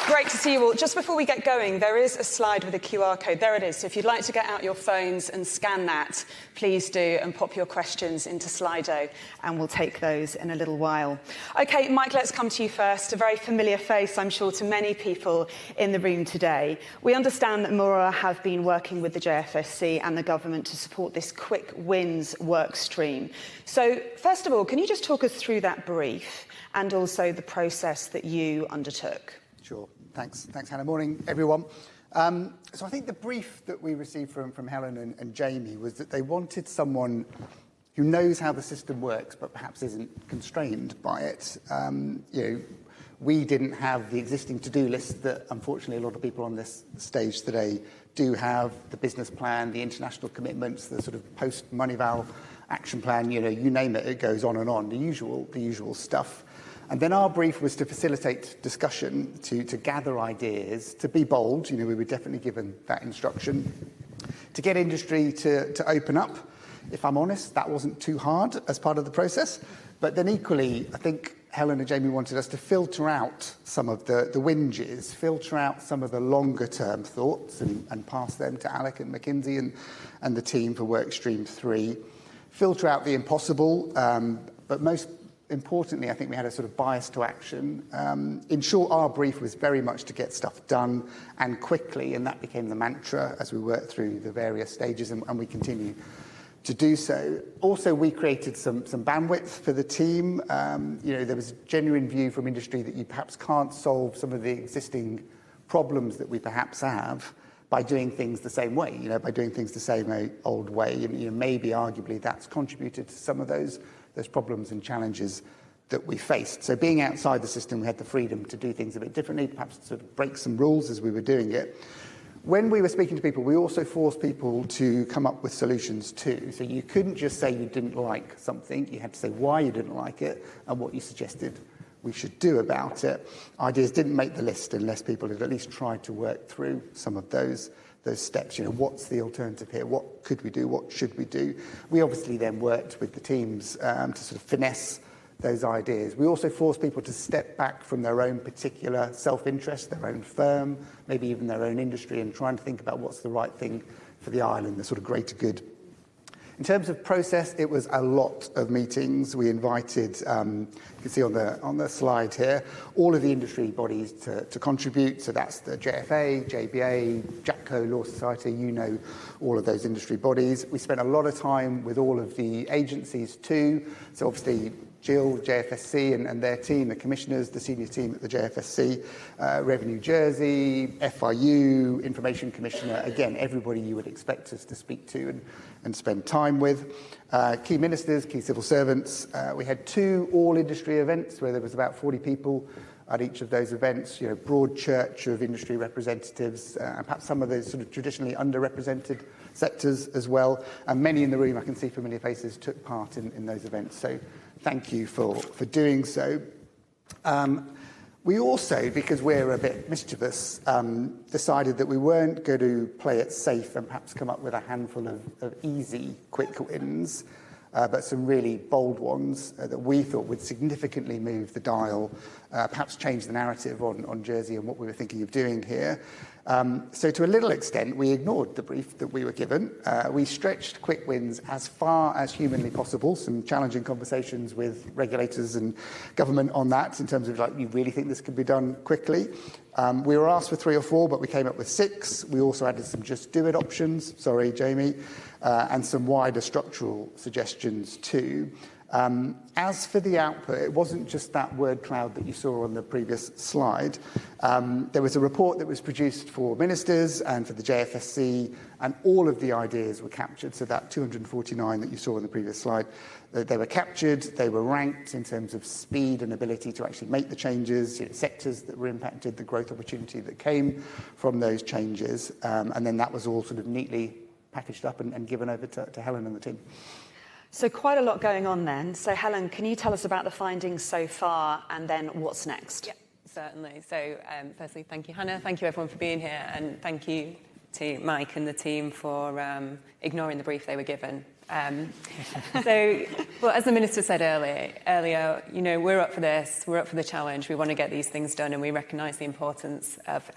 Great to see you all. Just before we get going, there is a slide with a QR code. There it is. So if you'd like to get out your phones and scan that, please do, and pop your questions into Slido, and we'll take those in a little while. OK, Mike, let's come to you first. A very familiar face, I'm sure, to many people in the room today. We understand that Mora have been working with the JFSC and the government to support this quick wins work stream. So first of all, can you just talk us through that brief and also the process that you undertook? Sure. Thanks, Hannah. Morning, everyone. So I think the brief that we received from Helen and Jamie was that they wanted someone who knows how the system works, but perhaps isn't constrained by it. We didn't have the existing to-do list that, unfortunately, a lot of people on this stage today do have, the business plan, the international commitments, the sort of post-Moneyval action plan, you name it, it goes on and on, the usual stuff. And then our brief was to facilitate discussion, to gather ideas, to be bold. We were definitely given that instruction, to get industry to open up. If I'm honest, that wasn't too hard as part of the process. But then equally, I think Helen and Jamie wanted us to filter out some of the whinges, filter out some of the longer-term thoughts and pass them to Alec and McKinsey and the team for Workstream 3. Filter out the impossible, but most importantly, I think we had a sort of bias to action. In short, our brief was very much to get stuff done and quickly, and that became the mantra as we worked through the various stages, and we continue to do so. Also, we created some bandwidth for the team. There was a genuine view from industry that you perhaps can't solve some of the existing problems that we perhaps have by doing things the same way, by doing things the same old way. And maybe arguably that's contributed to some of those problems and challenges that we faced. So being outside the system, we had the freedom to do things a bit differently, perhaps sort of break some rules as we were doing it. When we were speaking to people, we also forced people to come up with solutions too. So you couldn't just say you didn't like something. You had to say why you didn't like it and what you suggested we should do about it. Ideas didn't make the list unless people had at least tried to work through some of those steps. What's the alternative here? What could we do? What should we do? We obviously then worked with the teams to sort of finesse those ideas. We also forced people to step back from their own particular self-interest, their own firm, maybe even their own industry, and trying to think about what's the right thing for the island, the sort of greater good. In terms of process, it was a lot of meetings. We invited, you can see on the slide here, all of the industry bodies to contribute. So that's the JFA, JBA, JATCO, Law Society, all of those industry bodies. We spent a lot of time with all of the agencies too. So obviously, Jill, JFSC, and their team, the commissioners, the senior team at the JFSC, Revenue Jersey, FIU, Information Commissioner, again, everybody you would expect us to speak to and spend time with. Key ministers, key civil servants. We had 2 all-industry events where there was about 40 people at each of those events, broad church of industry representatives, and perhaps some of those sort of traditionally underrepresented sectors as well. And many in the room, I can see familiar faces, took part in those events. So thank you for doing so. We also, because we're a bit mischievous, decided that we weren't going to play it safe and perhaps come up with a handful of easy, quick wins, but some really bold ones that we thought would significantly move the dial, perhaps change the narrative on Jersey and what we were thinking of doing here. So to a little extent, we ignored the brief that we were given. We stretched quick wins as far as humanly possible, some challenging conversations with regulators and government on that in terms of, you really think this could be done quickly? We were asked for 3 or 4, but we came up with 6. We also added some just do it options, sorry, Jamie, and some wider structural suggestions too. As for the output, it wasn't just that word cloud that you saw on the previous slide. There was a report that was produced for ministers and for the JFSC, and all of the ideas were captured. So that 249 that you saw on the previous slide, they were captured, they were ranked in terms of speed and ability to actually make the changes, sectors that were impacted, the growth opportunity that came from those changes, and then that was all sort of neatly packaged up and given over to Helen and the team. So quite a lot going on then. So Helen, can you tell us about the findings so far and then what's next? Yeah, certainly. So firstly, thank you, Hannah. Thank you, everyone, for being here. And thank you to Mike and the team for ignoring the brief they were given. Well, as the Minister said earlier, we're up for this. We're up for the challenge. We want to get these things done, and we recognise the importance of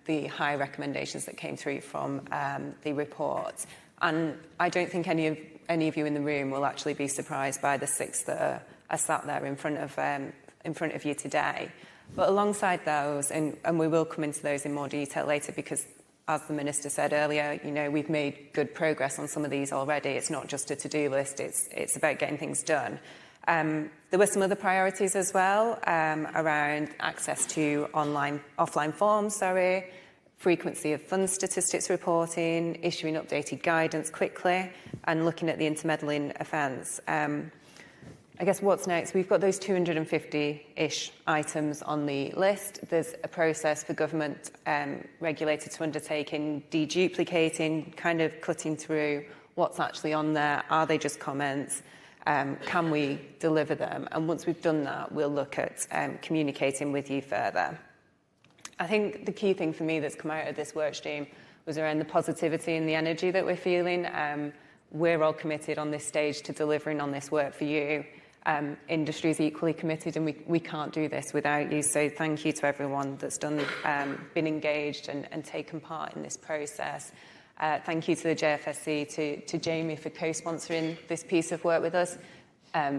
the high recommendations that came through from the report. And I don't think any of you in the room will actually be surprised by the 6 that are sat there in front of you today. But alongside those, and we will come into those in more detail later, because as the Minister said earlier, we've made good progress on some of these already. It's not just a to-do list, it's about getting things done. There were some other priorities as well around access to offline forms, frequency of fund statistics reporting, issuing updated guidance quickly, and looking at the intermeddling offence. I guess what's next? We've got those 250-ish items on the list. There's a process for government regulator to undertake in deduplicating, kind of cutting through what's actually on there. Are they just comments? Can we deliver them? And once we've done that, we'll look at communicating with you further. I think the key thing for me that's come out of this work stream was around the positivity and the energy that we're feeling. We're all committed on this stage to delivering on this work for you. Industry is equally committed, and we can't do this without you. So thank you to everyone that's been engaged and taken part in this process. Thank you to the JFSC, to Jamie for co-sponsoring this piece of work with us.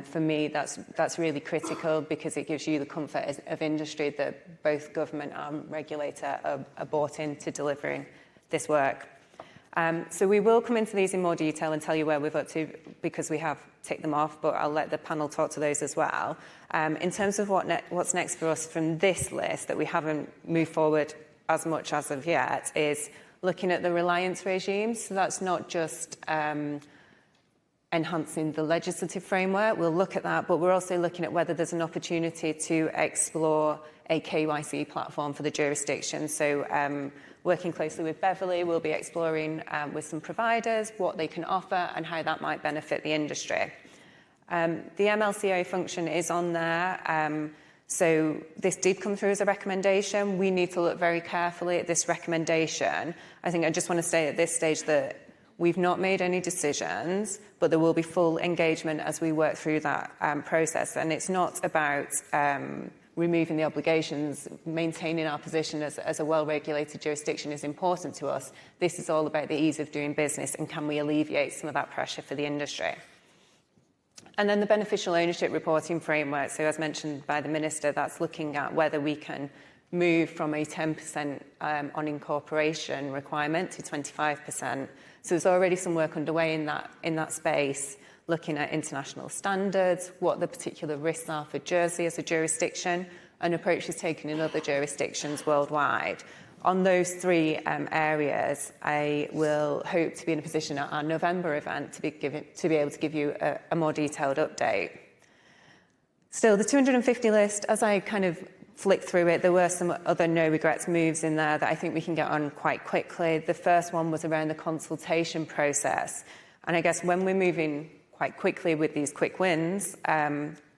For me, that's really critical because it gives you the comfort of industry that both government and regulator are bought into delivering this work. So we will come into these in more detail and tell you where we've up to because we have ticked them off, but I'll let the panel talk to those as well. In terms of what's next for us from this list that we haven't moved forward as much as of yet is looking at the reliance regimes. So that's not just enhancing the legislative framework. We'll look at that, but we're also looking at whether there's an opportunity to explore a KYC platform for the jurisdiction. So working closely with Beverly, we'll be exploring with some providers what they can offer and how that might benefit the industry. The MLCO function is on there. So this did come through as a recommendation. We need to look very carefully at this recommendation. I think I just want to say at this stage that we've not made any decisions, but there will be full engagement as we work through that process. And it's not about removing the obligations. Maintaining our position as a well-regulated jurisdiction is important to us. This is all about the ease of doing business and can we alleviate some of that pressure for the industry. And then the beneficial ownership reporting framework. So as mentioned by the Minister, that's looking at whether we can move from a 10% on incorporation requirement to 25%. So there's already some work underway in that space, looking at international standards, what the particular risks are for Jersey as a jurisdiction, and approaches taken in other jurisdictions worldwide. On those three areas, I will hope to be in a position at our November event to be able to give you a more detailed update. Still, the 250 list, as I kind of flicked through it, there were some other no regrets moves in there that I think we can get on quite quickly. The first one was around the consultation process. And I guess when we're moving quite quickly with these quick wins,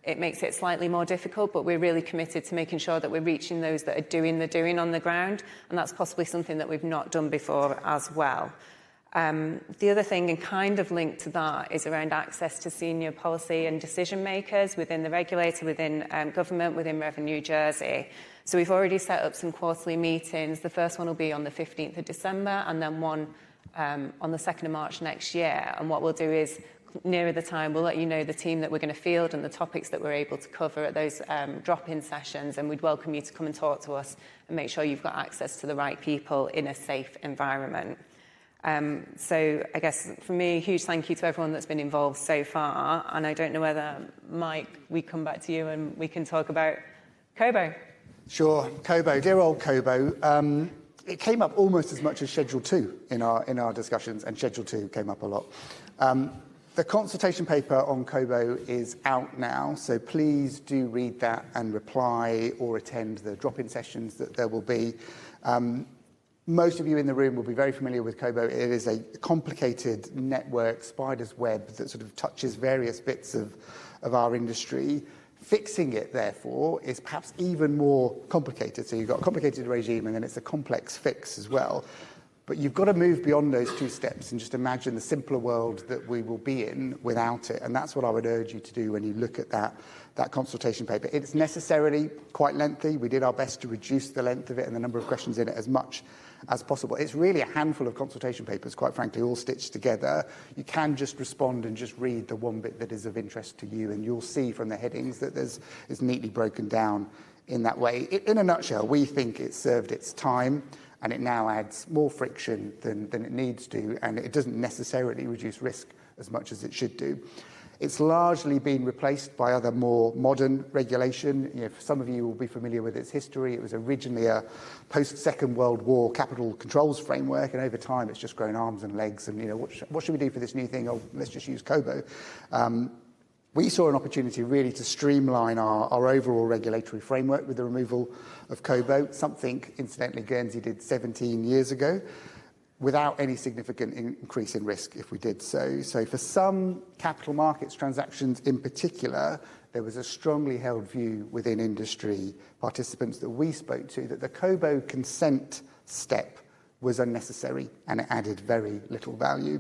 it makes it slightly more difficult, but we're really committed to making sure that we're reaching those that are doing the doing on the ground, and that's possibly something that we've not done before as well. The other thing, and kind of linked to that, is around access to senior policy and decision makers within the regulator, within government, within Revenue Jersey. So we've already set up some quarterly meetings. The first one will be on the 15th of December, and then one on the 2nd of March next year. And what we'll do is, nearer the time, we'll let you know the team that we're going to field and the topics that we're able to cover at those drop-in sessions, and we'd welcome you to come and talk to us and make sure you've got access to the right people in a safe environment. So I guess for me, a huge thank you to everyone that's been involved so far, and I don't know whether, Mike, we come back to you and we can talk about COBO. Sure, COBO, dear old COBO. It came up almost as much as Schedule 2 in our discussions, and Schedule 2 came up a lot. The consultation paper on COBO is out now, so please do read that and reply or attend the drop-in sessions that there will be. Most of you in the room will be very familiar with COBO. It is a complicated network, spider's web, that sort of touches various bits of our industry. Fixing it, therefore, is perhaps even more complicated. So you've got a complicated regime, and then it's a complex fix as well. But you've got to move beyond those two steps and just imagine the simpler world that we will be in without it. And that's what I would urge you to do when you look at that consultation paper. It's necessarily quite lengthy. We did our best to reduce the length of it and the number of questions in it as much as possible. It's really a handful of consultation papers, quite frankly, all stitched together. You can just respond and just read the one bit that is of interest to you, and you'll see from the headings that it's neatly broken down in that way. In a nutshell, we think it's served its time, and it now adds more friction than it needs to, and it doesn't necessarily reduce risk as much as it should do. It's largely been replaced by other more modern regulation. You know, some of you will be familiar with its history. It was originally a post-Second World War capital controls framework, and over time it's just grown arms and legs. And, you know, what should we do for this new thing? Oh, let's just use COBO. We saw an opportunity really to streamline our overall regulatory framework with the removal of COBO, something, incidentally, Guernsey did 17 years ago, without any significant increase in risk if we did so. So for some capital markets transactions in particular, there was a strongly held view within industry participants that we spoke to that the COBO consent step was unnecessary and it added very little value.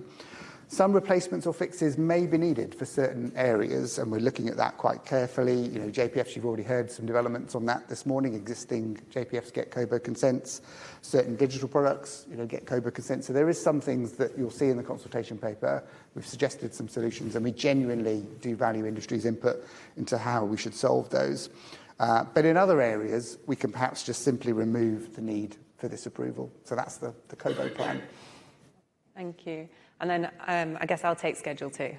Some replacements or fixes may be needed for certain areas, and we're looking at that quite carefully. You know, JPFs, you've already heard some developments on that this morning. Existing JPFs get COBO consents. Certain digital products, you know, get COBO consents. So there is some things that you'll see in the consultation paper. We've suggested some solutions, and we genuinely do value industry's input into how we should solve those. But in other areas, we can perhaps just simply remove the need for this approval. So that's the COBO plan. Thank you. And then I guess I'll take Schedule 2.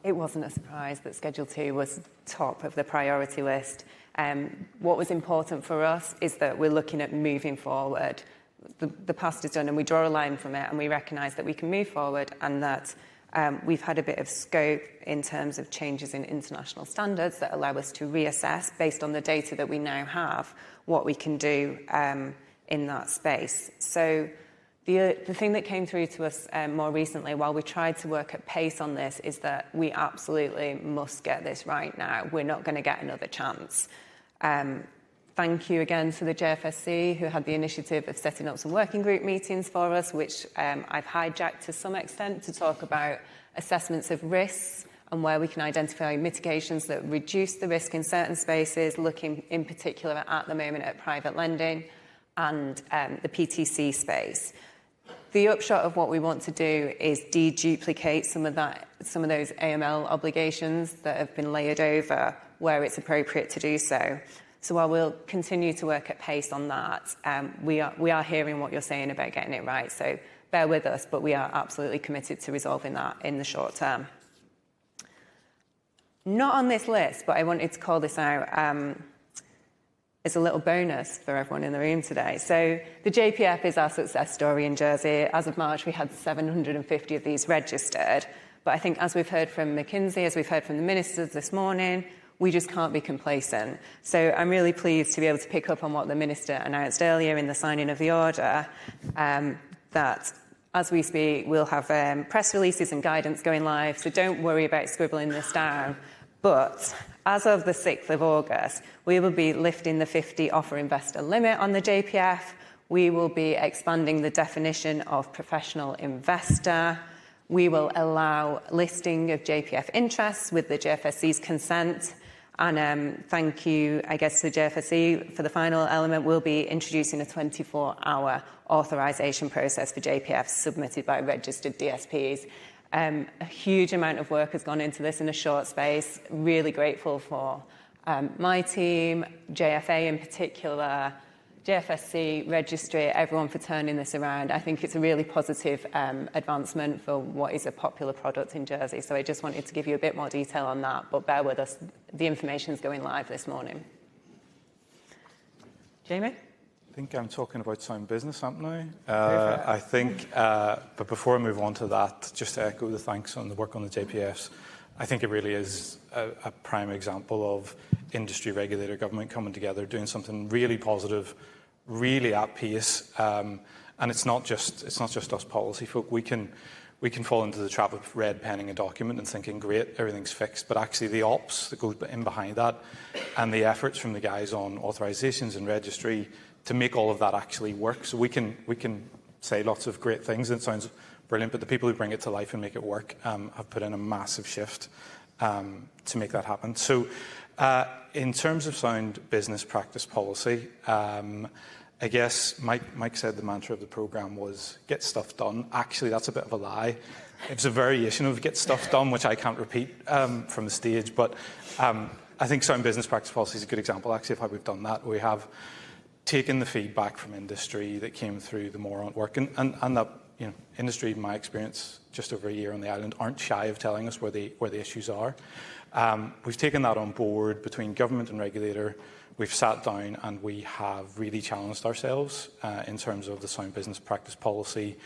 It wasn't a surprise that Schedule 2 was top of the priority list. What was important for us is that we're looking at moving forward. The past is done and we draw a line from it and we recognise that we can move forward and that we've had a bit of scope in terms of changes in international standards that allow us to reassess based on the data that we now have what we can do in that space. So the thing that came through to us more recently, while we tried to work at pace on this, is that we absolutely must get this right now. We're not going to get another chance. Thank you again to the JFSC, who had the initiative of setting up some working group meetings for us, which I've hijacked to some extent to talk about assessments of risks and where we can identify mitigations that reduce the risk in certain spaces, looking in particular at the moment at private lending and the PTC space. The upshot of what we want to do is deduplicate some of those AML obligations that have been layered over where it's appropriate to do so. So while we'll continue to work at pace on that, we are hearing what you're saying about getting it right. So bear with us, but we are absolutely committed to resolving that in the short term. Not on this list, but I wanted to call this out as a little bonus for everyone in the room today. So the JPF is our success story in Jersey. As of March, we had 750 of these registered. But I think as we've heard from McKinsey, as we've heard from the ministers this morning, we just can't be complacent. So I'm really pleased to be able to pick up on what the minister announced earlier in the signing of the order, that as we speak, we'll have press releases and guidance going live. So don't worry about scribbling this down. But as of the 6th of August, we will be lifting the 50 offer investor limit on the JPF. We will be expanding the definition of professional investor. We will allow listing of JPF interests with the JFSC's consent. And thank you, I guess, to the JFSC for the final element. We'll be introducing a 24-hour authorisation process for JPFs submitted by registered DSPs. A huge amount of work has gone into this in a short space. Really grateful for my team, JFA in particular, JFSC, Registry, everyone for turning this around. I think it's a really positive advancement for what is a popular product in Jersey. So I just wanted to give you a bit more detail on that, but bear with us. The information's going live this morning. Jamie? I think I'm talking about sound business, aren't I? I think, but before I move on to that, just to echo the thanks on the work on the JPFs, I think it really is a prime example of industry, regulator, government coming together, doing something really positive, really at pace. And it's not just us policy folk. We can fall into the trap of red penning a document and thinking, great, everything's fixed. But actually the ops that goes in behind that and the efforts from the guys on authorizations and registry to make all of that actually work. So we can say lots of great things and it sounds brilliant, but the people who bring it to life and make it work have put in a massive shift to make that happen. So in terms of sound business practice policy, I guess Mike said the mantra of the programme was get stuff done. Actually, that's a bit of a lie. It's a variation of get stuff done, which I can't repeat from the stage. But I think sound business practice policy is a good example, actually, of how we've done that. We have taken the feedback from industry that came through the Morant work, and that industry, in my experience, just over a year on the island, aren't shy of telling us where the issues are. We've taken that on board between government and regulator. We've sat down and we have really challenged ourselves in terms of the sound business practice policy.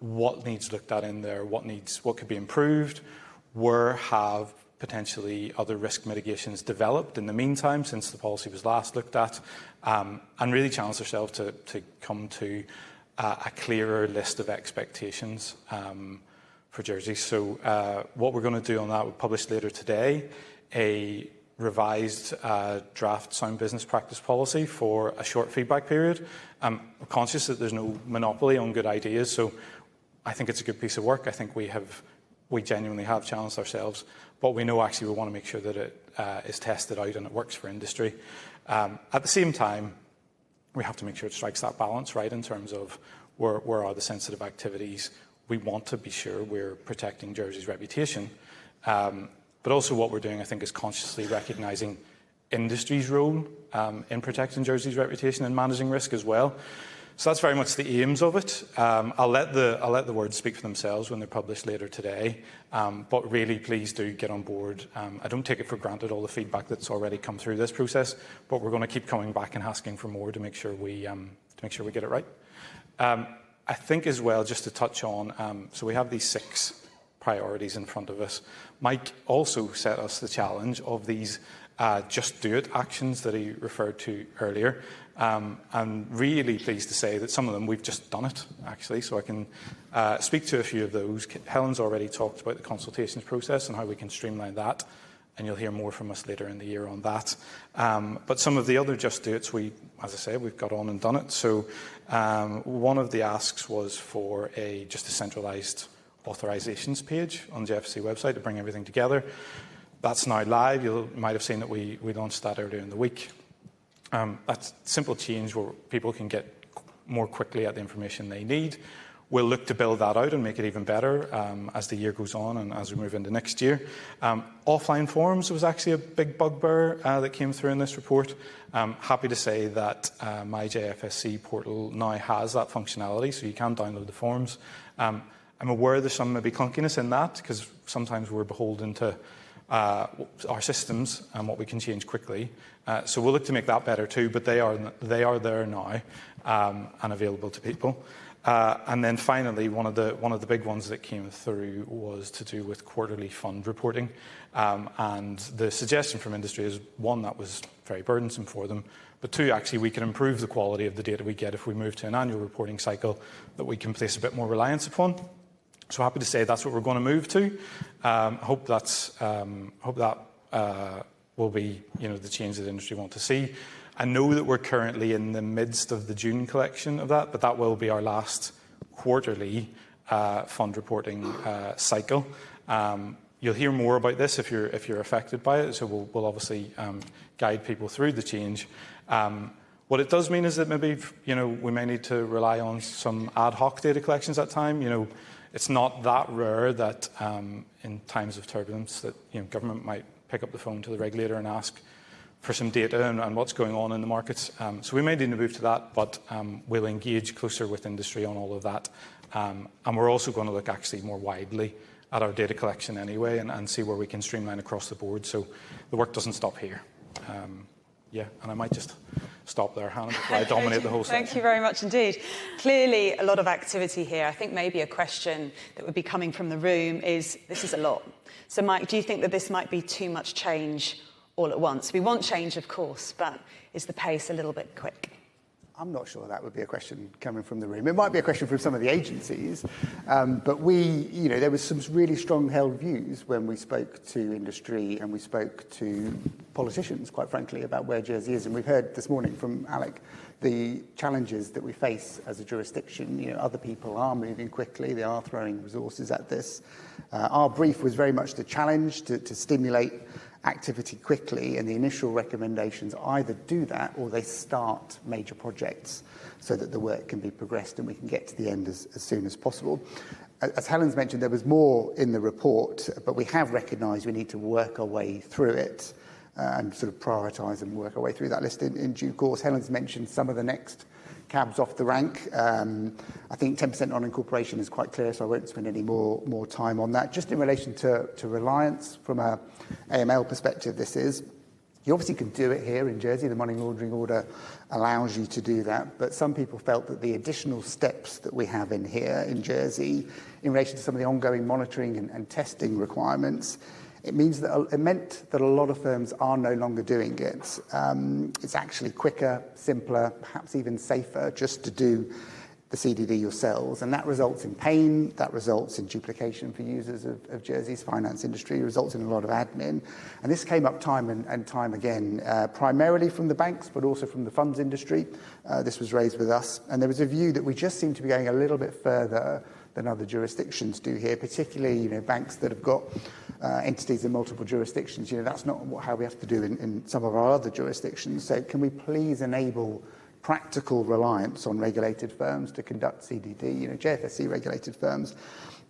What needs looked at in there? What could be improved? Where have potentially other risk mitigations developed in the meantime since the policy was last looked at? And really challenged ourselves to come to a clearer list of expectations for Jersey. So what we're going to do on that, we'll publish later today a revised draft sound business practice policy for a short feedback period. I'm conscious that there's no monopoly on good ideas, so I think it's a good piece of work. I think we genuinely have challenged ourselves, but we know actually we want to make sure that it is tested out and it works for industry. At the same time, we have to make sure it strikes that balance right in terms of where are the sensitive activities. We want to be sure we're protecting Jersey's reputation. But also what we're doing, I think, is consciously recognising industry's role in protecting Jersey's reputation and managing risk as well. So that's very much the aims of it. I'll let the words speak for themselves when they're published later today. But really, please do get on board. I don't take it for granted all the feedback that's already come through this process, but we're going to keep coming back and asking for more to make sure we get it right. I think as well, just to touch on, so we have these 6 priorities in front of us. Mike also set us the challenge of these just do it actions that he referred to earlier. I'm really pleased to say that some of them we've just done it, actually, so I can speak to a few of those. Helen's already talked about the consultations process and how we can streamline that, and you'll hear more from us later in the year on that. But some of the other just do it's, as I say, we've got on and done it. So one of the asks was for just a centralised authorisations page on the FSC website to bring everything together. That's now live. You might have seen that we launched that earlier in the week. That's a simple change where people can get more quickly at the information they need. We'll look to build that out and make it even better as the year goes on and as we move into next year. Offline forms was actually a big bugbear that came through in this report. Happy to say that my JFSC portal now has that functionality, so you can download the forms. I'm aware there's some maybe clunkiness in that because sometimes we're beholden to our systems and what we can change quickly. So we'll look to make that better too, but they are there now and available to people. And then finally, one of the big ones that came through was to do with quarterly fund reporting. And the suggestion from industry is, one, that was very burdensome for them, but two, actually, we can improve the quality of the data we get if we move to an annual reporting cycle that we can place a bit more reliance upon. So happy to say that's what we're going to move to. Hope that will be the change that industry want to see. I know that we're currently in the midst of the June collection of that, but that will be our last quarterly fund reporting cycle. You'll hear more about this if you're affected by it. So we'll obviously guide people through the change. What it does mean is that maybe we may need to rely on some ad hoc data collections at time. It's not that rare that in times of turbulence that government might pick up the phone to the regulator and ask for some data and what's going on in the markets. So we may need to move to that, but we'll engage closer with industry on all of that. And we're also going to look actually more widely at our data collection anyway and see where we can streamline across the board. So the work doesn't stop here. And I might just stop there, Hannah, before I dominate the whole section. Thank you very much indeed. Clearly a lot of activity here. I think maybe a question that would be coming from the room is, this is a lot. So Mike, do you think that this might be too much change all at once? We want change, of course, but is the pace a little bit quick? I'm not sure that would be a question coming from the room. It might be a question from some of the agencies, but there was some really strong held views when we spoke to industry and we spoke to politicians, quite frankly, about where Jersey is. And we've heard this morning from Alec the challenges that we face as a jurisdiction. Other people are moving quickly. They are throwing resources at this. Our brief was very much the challenge to stimulate activity quickly, and the initial recommendations either do that or they start major projects so that the work can be progressed and we can get to the end as soon as possible. As Helen's mentioned, there was more in the report, but we have recognised we need to work our way through it and sort of prioritise and work our way through that list in due course. Helen's mentioned some of the next cabs off the rank. I think 10% on incorporation is quite clear, so I won't spend any more time on that. Just in relation to reliance, from a AML perspective, this is, you obviously can do it here in Jersey. The money laundering order allows you to do that. But some people felt that the additional steps that we have in here in Jersey, in relation to some of the ongoing monitoring and testing requirements, it meant that a lot of firms are no longer doing it. It's actually quicker, simpler, perhaps even safer just to do the CDD yourselves, and that results in pain, that results in duplication for users of Jersey's finance industry, results in a lot of admin. And this came up time and time again, primarily from the banks, but also from the funds industry. This was raised with us, and there was a view that we just seem to be going a little bit further than other jurisdictions do here, particularly banks that have got entities in multiple jurisdictions. That's not how we have to do in some of our other jurisdictions. So can we please enable practical reliance on regulated firms to conduct CDD, JFSC regulated firms?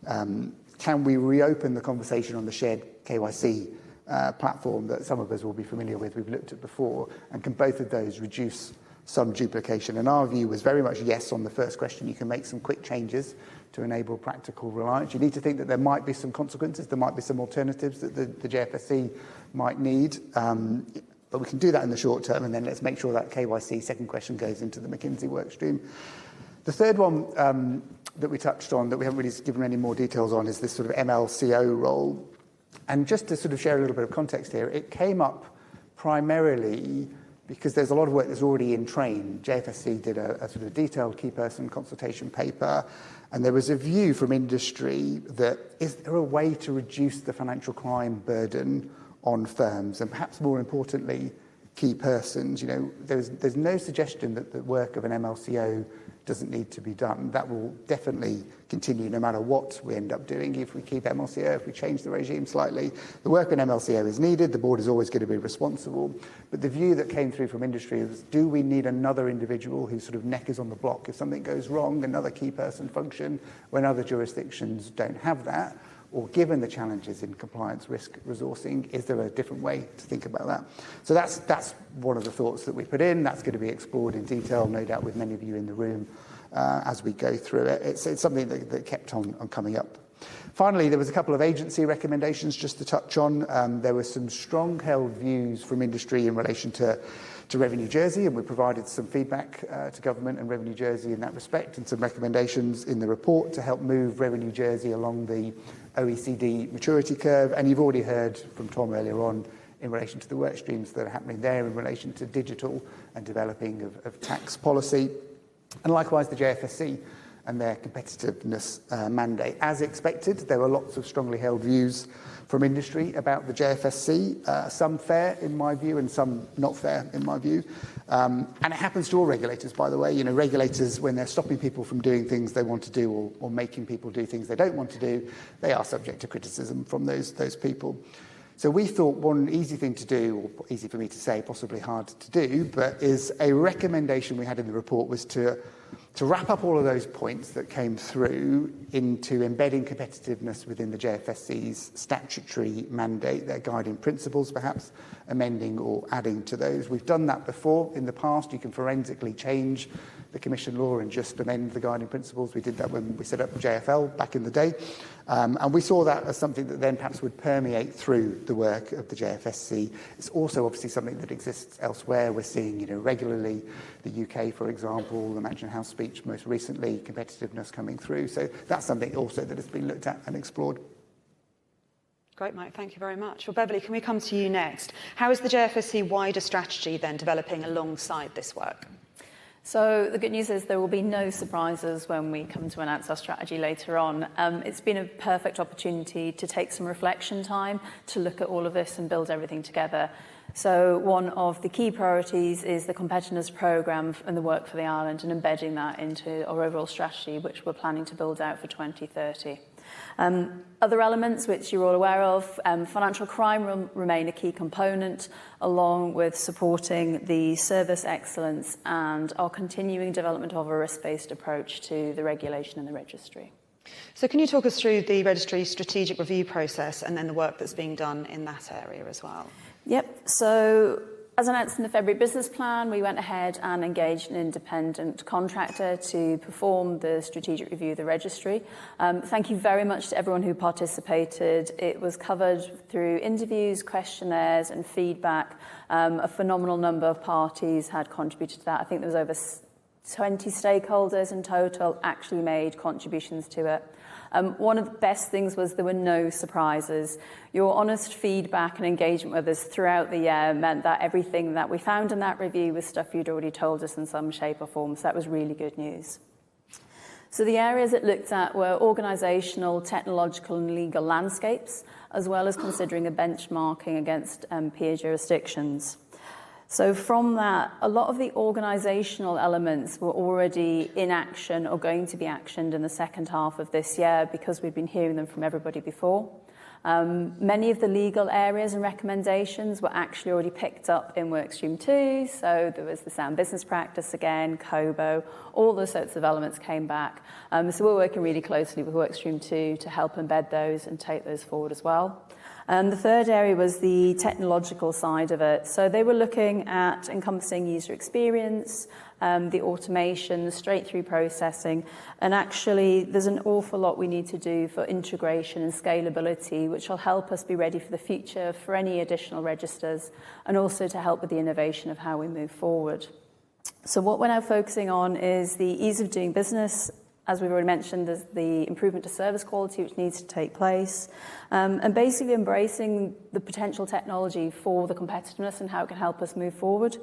Can we reopen the conversation on the shared KYC platform that some of us will be familiar with, we've looked at before, and can both of those reduce some duplication? And our view was very much yes on the first question. You can make some quick changes to enable practical reliance. You need to think that there might be some consequences, there might be some alternatives that the JFSC might need. But we can do that in the short term, and then let's make sure that KYC second question goes into the McKinsey workstream. The third one that we touched on, that we haven't really given any more details on, is this sort of MLCO role. And just to sort of share a little bit of context here, it came up primarily because there's a lot of work that's already in train. JFSC did a sort of detailed key person consultation paper, and there was a view from industry that, is there a way to reduce the financial crime burden on firms, and perhaps more importantly, key persons? There's no suggestion that the work of an MLCO doesn't need to be done. That will definitely continue no matter what we end up doing. If we keep MLCO, if we change the regime slightly, the work in MLCO is needed. The board is always going to be responsible. But the view that came through from industry was, do we need another individual whose sort of neck is on the block if something goes wrong, another key person function, when other jurisdictions don't have that? Or given the challenges in compliance risk resourcing, is there a different way to think about that? So that's one of the thoughts that we put in. That's going to be explored in detail, no doubt, with many of you in the room as we go through it. It's something that kept on coming up. Finally, there was a couple of agency recommendations just to touch on. There were some strong-held views from industry in relation to Revenue Jersey, and we provided some feedback to government and Revenue Jersey in that respect, and some recommendations in the report to help move Revenue Jersey along the OECD maturity curve. And you've already heard from Tom earlier on in relation to the work streams that are happening there in relation to digital and developing of tax policy. And likewise, the JFSC and their competitiveness mandate. As expected, there were lots of strongly held views from industry about the JFSC, some fair in my view and some not fair in my view. And it happens to all regulators, by the way. Regulators, when they're stopping people from doing things they want to do or making people do things they don't want to do, they are subject to criticism from those people. So we thought one easy thing to do, or easy for me to say, possibly hard to do, but is a recommendation we had in the report was to wrap up all of those points that came through into embedding competitiveness within the JFSC's statutory mandate, their guiding principles, perhaps amending or adding to those. We've done that before in the past. You can forensically change the Commission law and just amend the guiding principles. We did that when we set up JFL back in the day. And we saw that as something that then perhaps would permeate through the work of the JFSC. It's also obviously something that exists elsewhere. We're seeing, regularly the UK, for example, the Mansion House speech most recently, competitiveness coming through. So that's something also that has been looked at and explored. Great, Mike. Thank you very much. Well, Beverly, can we come to you next? How is the JFSC wider strategy then developing alongside this work? So the good news is there will be no surprises when we come to announce our strategy later on. It's been a perfect opportunity to take some reflection time to look at all of this and build everything together. So one of the key priorities is the Competitiveness programme and the work for the island, and embedding that into our overall strategy, which we're planning to build out for 2030. Other elements which you're all aware of, financial crime will remain a key component, along with supporting the service excellence and our continuing development of a risk-based approach to the regulation and the registry. So can you talk us through the registry strategic review process and then the work that's being done in that area as well? Yep. So as announced in the February business plan, we went ahead and engaged an independent contractor to perform the strategic review of the registry. Thank you very much to everyone who participated. It was covered through interviews, questionnaires and feedback. A phenomenal number of parties had contributed to that. I think there was over 20 stakeholders in total actually made contributions to it. One of the best things was there were no surprises. Your honest feedback and engagement with us throughout the year meant that everything that we found in that review was stuff you'd already told us in some shape or form, so that was really good news. So the areas it looked at were organisational, technological and legal landscapes, as well as considering a benchmarking against peer jurisdictions. So from that, a lot of the organisational elements were already in action or going to be actioned in the second half of this year because we'd been hearing them from everybody before. Many of the legal areas and recommendations were actually already picked up in Workstream 2. So there was the sound business practice again, COBO, all those sorts of elements came back. So we're working really closely with Workstream 2 to help embed those and take those forward as well. And the third area was the technological side of it. So they were looking at encompassing user experience, the automation, straight-through processing, and actually there's an awful lot we need to do for integration and scalability, which will help us be ready for the future for any additional registers, and also to help with the innovation of how we move forward. So what we're now focusing on is the ease of doing business. As we've already mentioned, there's the improvement to service quality, which needs to take place, and basically embracing the potential technology for the competitiveness and how it can help us move forward.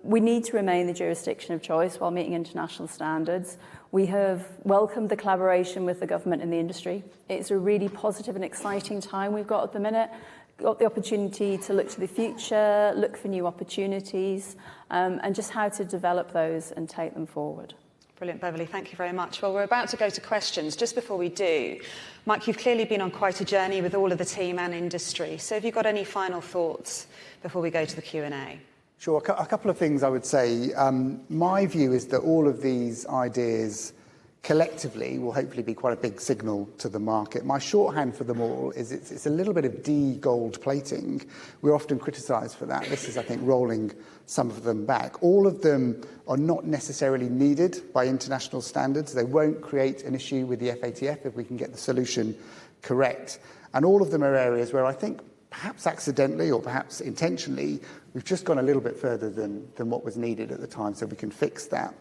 We need to remain the jurisdiction of choice while meeting international standards. We have welcomed the collaboration with the government and the industry. It's a really positive and exciting time we've got at the minute. Got the opportunity to look to the future, look for new opportunities, and just how to develop those and take them forward. Brilliant, Beverly. Thank you very much. Well, we're about to go to questions. Just before we do, Mike, you've clearly been on quite a journey with all of the team and industry. So have you got any final thoughts before we go to the Q&A? Sure. A couple of things I would say. My view is that all of these ideas collectively will hopefully be quite a big signal to the market. My shorthand for them all is it's a little bit of de-gold plating. We're often criticised for that. This is, I think, rolling some of them back. All of them are not necessarily needed by international standards. They won't create an issue with the FATF if we can get the solution correct. And all of them are areas where I think perhaps accidentally or perhaps intentionally, we've just gone a little bit further than what was needed at the time, so we can fix that.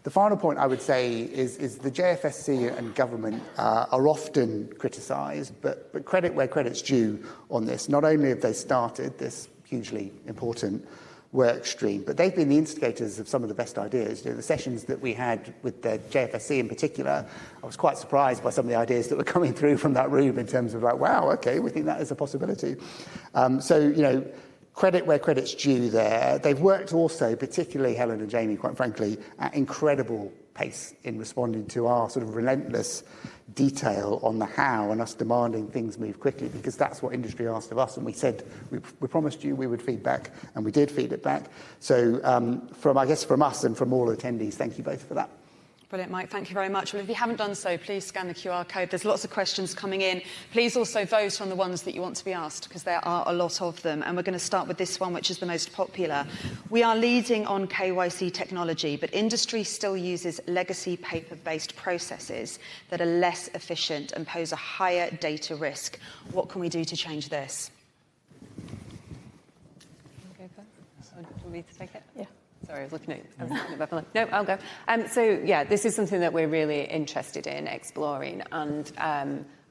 The final point I would say is the JFSC and government are often criticised, but credit where credit's due on this. Not only have they started this hugely important work stream, but they've been the instigators of some of the best ideas. You know, the sessions that we had with the JFSC in particular, I was quite surprised by some of the ideas that were coming through from that room in terms of like, wow, okay, we think that is a possibility. So, you know, credit where credit's due there. They've worked also, particularly Helen and Jamie, quite frankly, at incredible pace in responding to our sort of relentless detail on the how and us demanding things move quickly, because that's what industry asked of us. And we said, we promised you we would feed back, and we did feed it back. So from us and from all attendees, thank you both for that. Brilliant, Mike. Thank you very much. Well, if you haven't done so, please scan the QR code. There's lots of questions coming in. Please also vote on the ones that you want to be asked, because there are a lot of them. And we're going to start with this one, which is the most popular. We are leading on KYC technology, but industry still uses legacy paper-based processes that are less efficient and pose a higher data risk. What can we do to change this? Okay, do you want me to take it? Yeah. Sorry, I was looking at Beverly. No, I'll go. So, yeah, this is something that we're really interested in exploring. And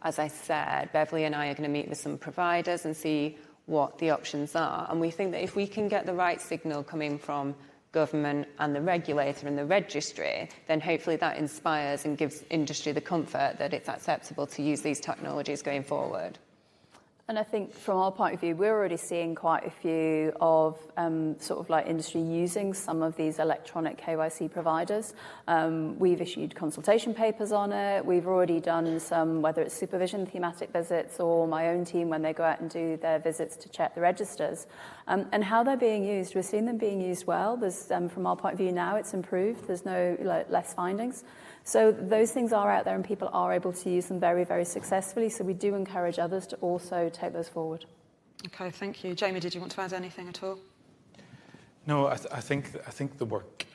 as I said, Beverly and I are going to meet with some providers and see what the options are. And we think that if we can get the right signal coming from government and the regulator and the registry, then hopefully that inspires and gives industry the comfort that it's acceptable to use these technologies going forward. And I think from our point of view, we're already seeing quite a few of sort of like industry using some of these electronic KYC providers. We've issued consultation papers on it. We've already done some, whether it's supervision thematic visits or my own team when they go out and do their visits to check the registers. And how they're being used, we're seeing them being used well. There's, from our point of view now, it's improved. There's no less findings. So those things are out there and people are able to use them very, very successfully. So we do encourage others to also take those forward. Okay, thank you. Jamie, did you want to add anything at all? No, I think the work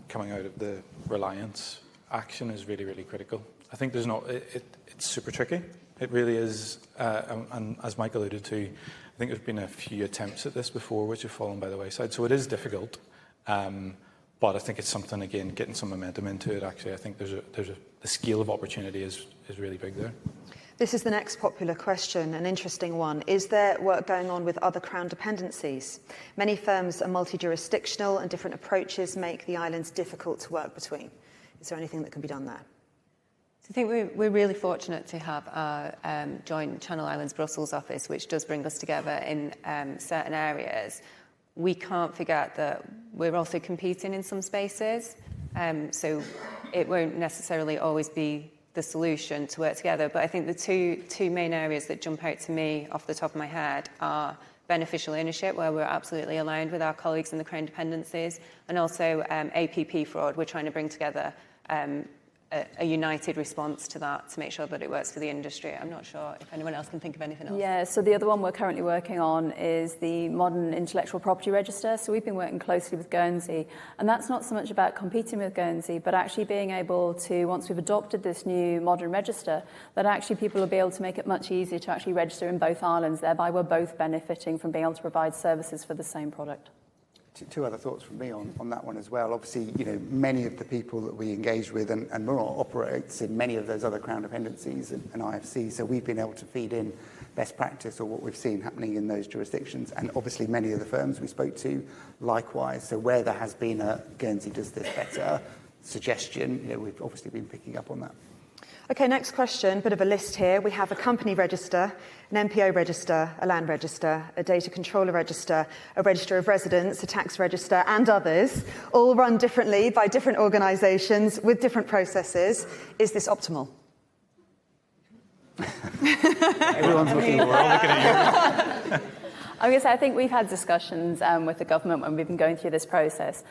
coming out of the reliance action is really, really critical. I think there's not. It's super tricky. It really is. And as Mike alluded to, I think there's been a few attempts at this before which have fallen by the wayside. So it is difficult. But I think it's something, again, getting some momentum into it. Actually, I think the scale of opportunity is really big there. This is the next popular question, an interesting one. Is there work going on with other Crown dependencies? Many firms are multi-jurisdictional and different approaches make the islands difficult to work between. Is there anything that can be done there? I think we're really fortunate to have our joint Channel Islands Brussels office, which does bring us together in certain areas. We can't forget that we're also competing in some spaces, so it won't necessarily always be the solution to work together. But I think the two main areas that jump out to me off the top of my head are beneficial ownership, where we're absolutely aligned with our colleagues in the Crown dependencies, and also APP fraud. We're trying to bring together a united response to that to make sure that it works for the industry. I'm not sure if anyone else can think of anything else. Yeah, so the other one we're currently working on is the modern intellectual property register. So we've been working closely with Guernsey, and that's not so much about competing with Guernsey, but actually being able to, once we've adopted this new modern register, that actually people will be able to make it much easier to actually register in both islands. Thereby we're both benefiting from being able to provide services for the same product. Two other thoughts from me on that one as well. Obviously, many of the people that we engage with and Murat operates in many of those other Crown dependencies and IFC, so we've been able to feed in best practice or what we've seen happening in those jurisdictions, and obviously many of the firms we spoke to likewise. So where there has been a Guernsey does this better suggestion, we've obviously been picking up on that. Okay, next question, bit of a list here. We have a company register, an MPO register, a land register, a data controller register, a register of residents, a tax register, and others, all run differently by different organisations with different processes. Is this optimal? Everyone's looking. We're all looking at you. I'm going to say, I think we've had discussions with the government when we've been going through this process.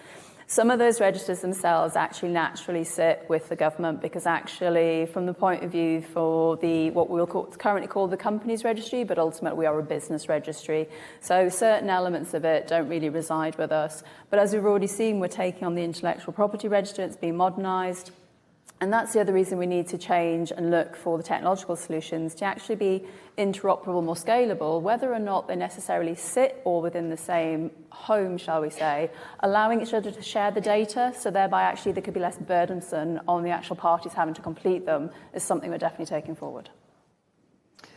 Some of those registers themselves actually naturally sit with the government because actually, from the point of view for what we'll currently call the companies registry, but ultimately we are a business registry. So certain elements of it don't really reside with us. But as we've already seen, we're taking on the intellectual property register. It's being modernised. And that's the other reason we need to change and look for the technological solutions to actually be interoperable, more scalable, whether or not they necessarily sit all within the same home, shall we say, allowing each other to share the data, so thereby actually there could be less burdensome on the actual parties having to complete them, is something we're definitely taking forward.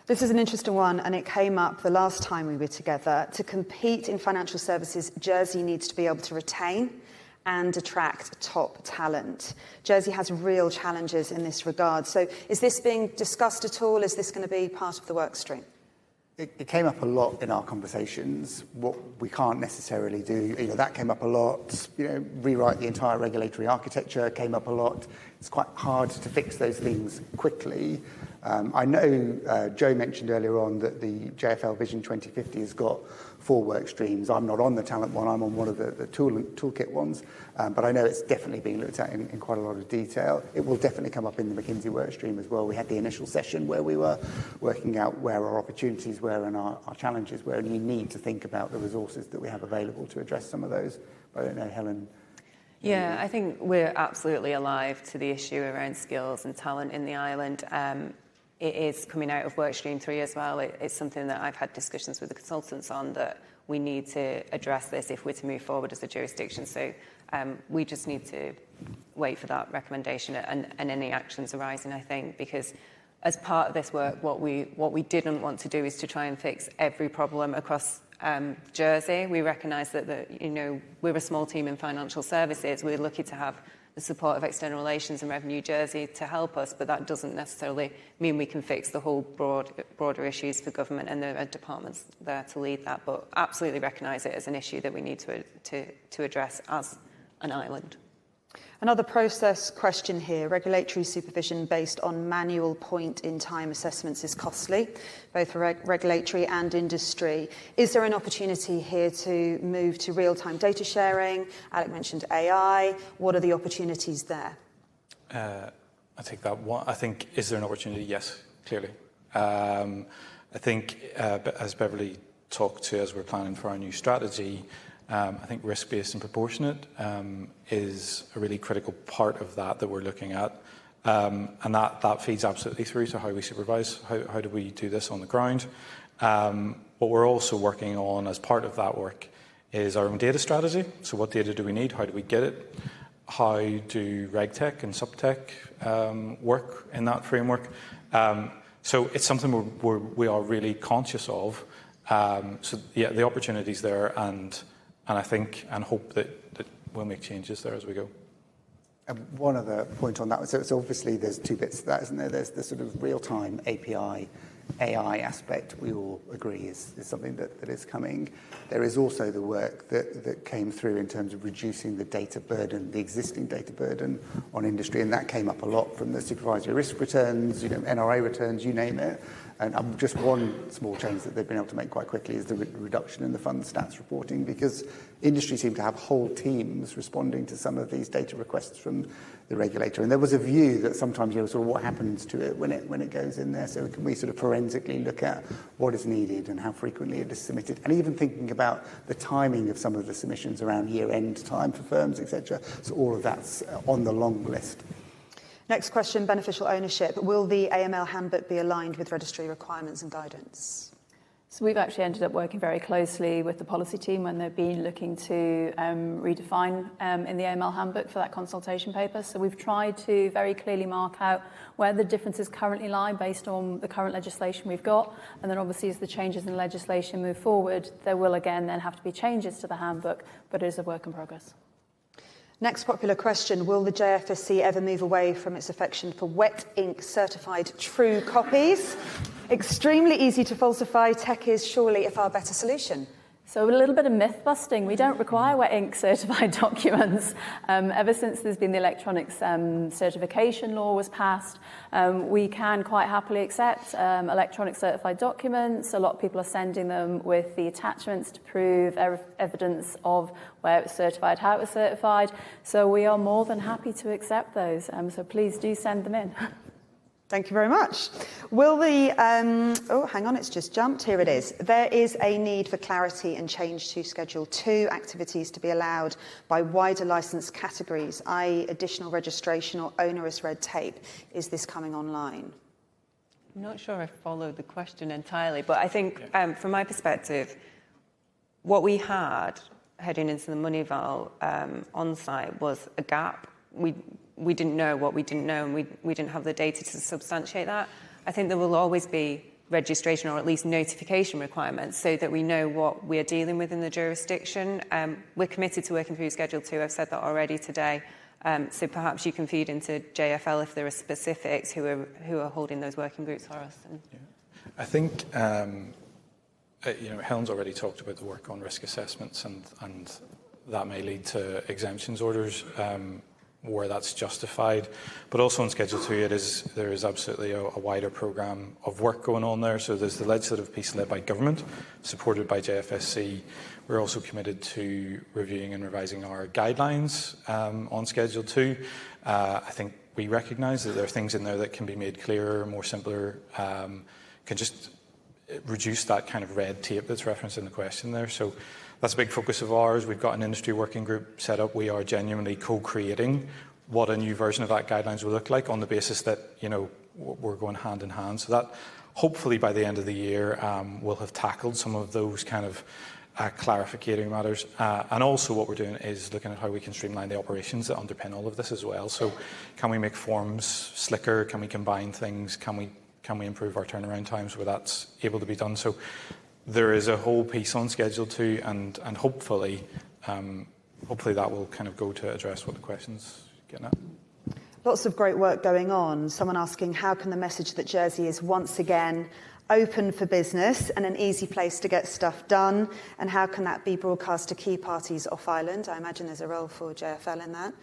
This is an interesting one, and it came up the last time we were together. To compete in financial services, Jersey needs to be able to retain and attract top talent. Jersey has real challenges in this regard. So is this being discussed at all? Is this going to be part of the work stream? It came up a lot in our conversations. What we can't necessarily do, that came up a lot. Rewrite the entire regulatory architecture came up a lot. It's quite hard to fix those things quickly. I know Joe mentioned earlier on that the JFL Vision 2050 has got 4 work streams. I'm not on the talent one, I'm on one of the toolkit ones, but I know it's definitely being looked at in quite a lot of detail. It will definitely come up in the McKinsey work stream as well. We had the initial session where we were working out where our opportunities were and our challenges were, and you need to think about the resources that we have available to address some of those. But I don't know, Helen. Yeah, I think we're absolutely alive to the issue around skills and talent in the island. It is coming out of Workstream 3 as well. It's something that I've had discussions with the consultants on, that we need to address this if we're to move forward as a jurisdiction. So we just need to wait for that recommendation and any actions arising, I think, because as part of this work, what we didn't want to do is to try and fix every problem across Jersey. We recognise that we're a small team in financial services. We're lucky to have the support of External Relations and Revenue Jersey to help us, but that doesn't necessarily mean we can fix the whole broader issues for government, and there are departments there to lead that, but absolutely recognise it as an issue that we need to address as an island. Another process question here. Regulatory supervision based on manual point-in-time assessments is costly, both for regulatory and industry. Is there an opportunity here to move to real-time data sharing? Alec mentioned AI. What are the opportunities there? I take that one. I think, is there an opportunity? Yes, clearly. I think, as Beverly talked to as we're planning for our new strategy, I think risk-based and proportionate is a really critical part of that we're looking at. And that feeds absolutely through to how we supervise. How do we do this on the ground? What we're also working on as part of that work is our own data strategy. So what data do we need? How do we get it? How do RegTech and SubTech work in that framework? So it's something we are really conscious of. So yeah, the opportunity's there, and I think and hope that we'll make changes there as we go. One other point on that. So obviously there's two bits to that, isn't there? There's the sort of real-time API, AI aspect we all agree is something that is coming. There is also the work that came through in terms of reducing the data burden, the existing data burden on industry, and that came up a lot from the supervisory risk returns, NRA returns, you name it. And just one small change that they've been able to make quite quickly is the reduction in the fund stats reporting, because industry seem to have whole teams responding to some of these data requests from the regulator. And there was a view that sometimes, sort of what happens to it when it goes in there. So can we sort of forensically look at what is needed and how frequently it is submitted, and even thinking about the timing of some of the submissions around year-end time for firms, etc. So all of that's on the long list. Next question, beneficial ownership. Will the AML handbook be aligned with registry requirements and guidance? So we've actually ended up working very closely with the policy team when they've been looking to redefine in the AML handbook for that consultation paper. So we've tried to very clearly mark out where the differences currently lie based on the current legislation we've got. And then obviously as the changes in legislation move forward, there will again then have to be changes to the handbook, but it is a work in progress. Next popular question, will the JFSC ever move away from its affection for wet ink certified true copies? Extremely easy to falsify, tech is surely a far better solution. So a little bit of myth busting. We don't require wet ink certified documents. Ever since there's been the electronics certification law was passed, we can quite happily accept electronic certified documents. A lot of people are sending them with the attachments to prove evidence of where it was certified, how it was certified. So we are more than happy to accept those. So please do send them in. Thank you very much. Will the, oh, hang on, it's just jumped. Here it is. There is a need for clarity and change to Schedule 2 activities to be allowed by wider licence categories, i.e. additional registration or onerous red tape. Is this coming online? I'm not sure I followed the question entirely, but I think from my perspective, what we had heading into the Moneyval on-site was a gap. We didn't know what we didn't know, and we didn't have the data to substantiate that. I think there will always be registration or at least notification requirements so that we know what we're dealing with in the jurisdiction. We're committed to working through Schedule 2. I've said that already today. So perhaps you can feed into JFL if there are specifics who are holding those working groups for us. I think Helen's already talked about the work on risk assessments, and that may lead to exemptions orders where that's justified. But also in Schedule 2, there is absolutely a wider programme of work going on there. So there's the legislative piece led by government, supported by JFSC. We're also committed to reviewing and revising our guidelines on Schedule 2. I think we recognise that there are things in there that can be made clearer, more simpler, can just reduce that kind of red tape that's referenced in the question there. So that's a big focus of ours. We've got an industry working group set up. We are genuinely co-creating what a new version of that guidelines will look like on the basis that, we're going hand in hand. So that hopefully by the end of the year, we'll have tackled some of those kind of clarificating matters. And also what we're doing is looking at how we can streamline the operations that underpin all of this as well. So can we make forms slicker? Can we combine things? Can we improve our turnaround times where that's able to be done? So there is a whole piece on Schedule 2, and hopefully that will kind of go to address what the question's getting at. Lots of great work going on. Someone asking, how can the message that Jersey is once again open for business and an easy place to get stuff done, and how can that be broadcast to key parties off island? I imagine there's a role for JFL in that.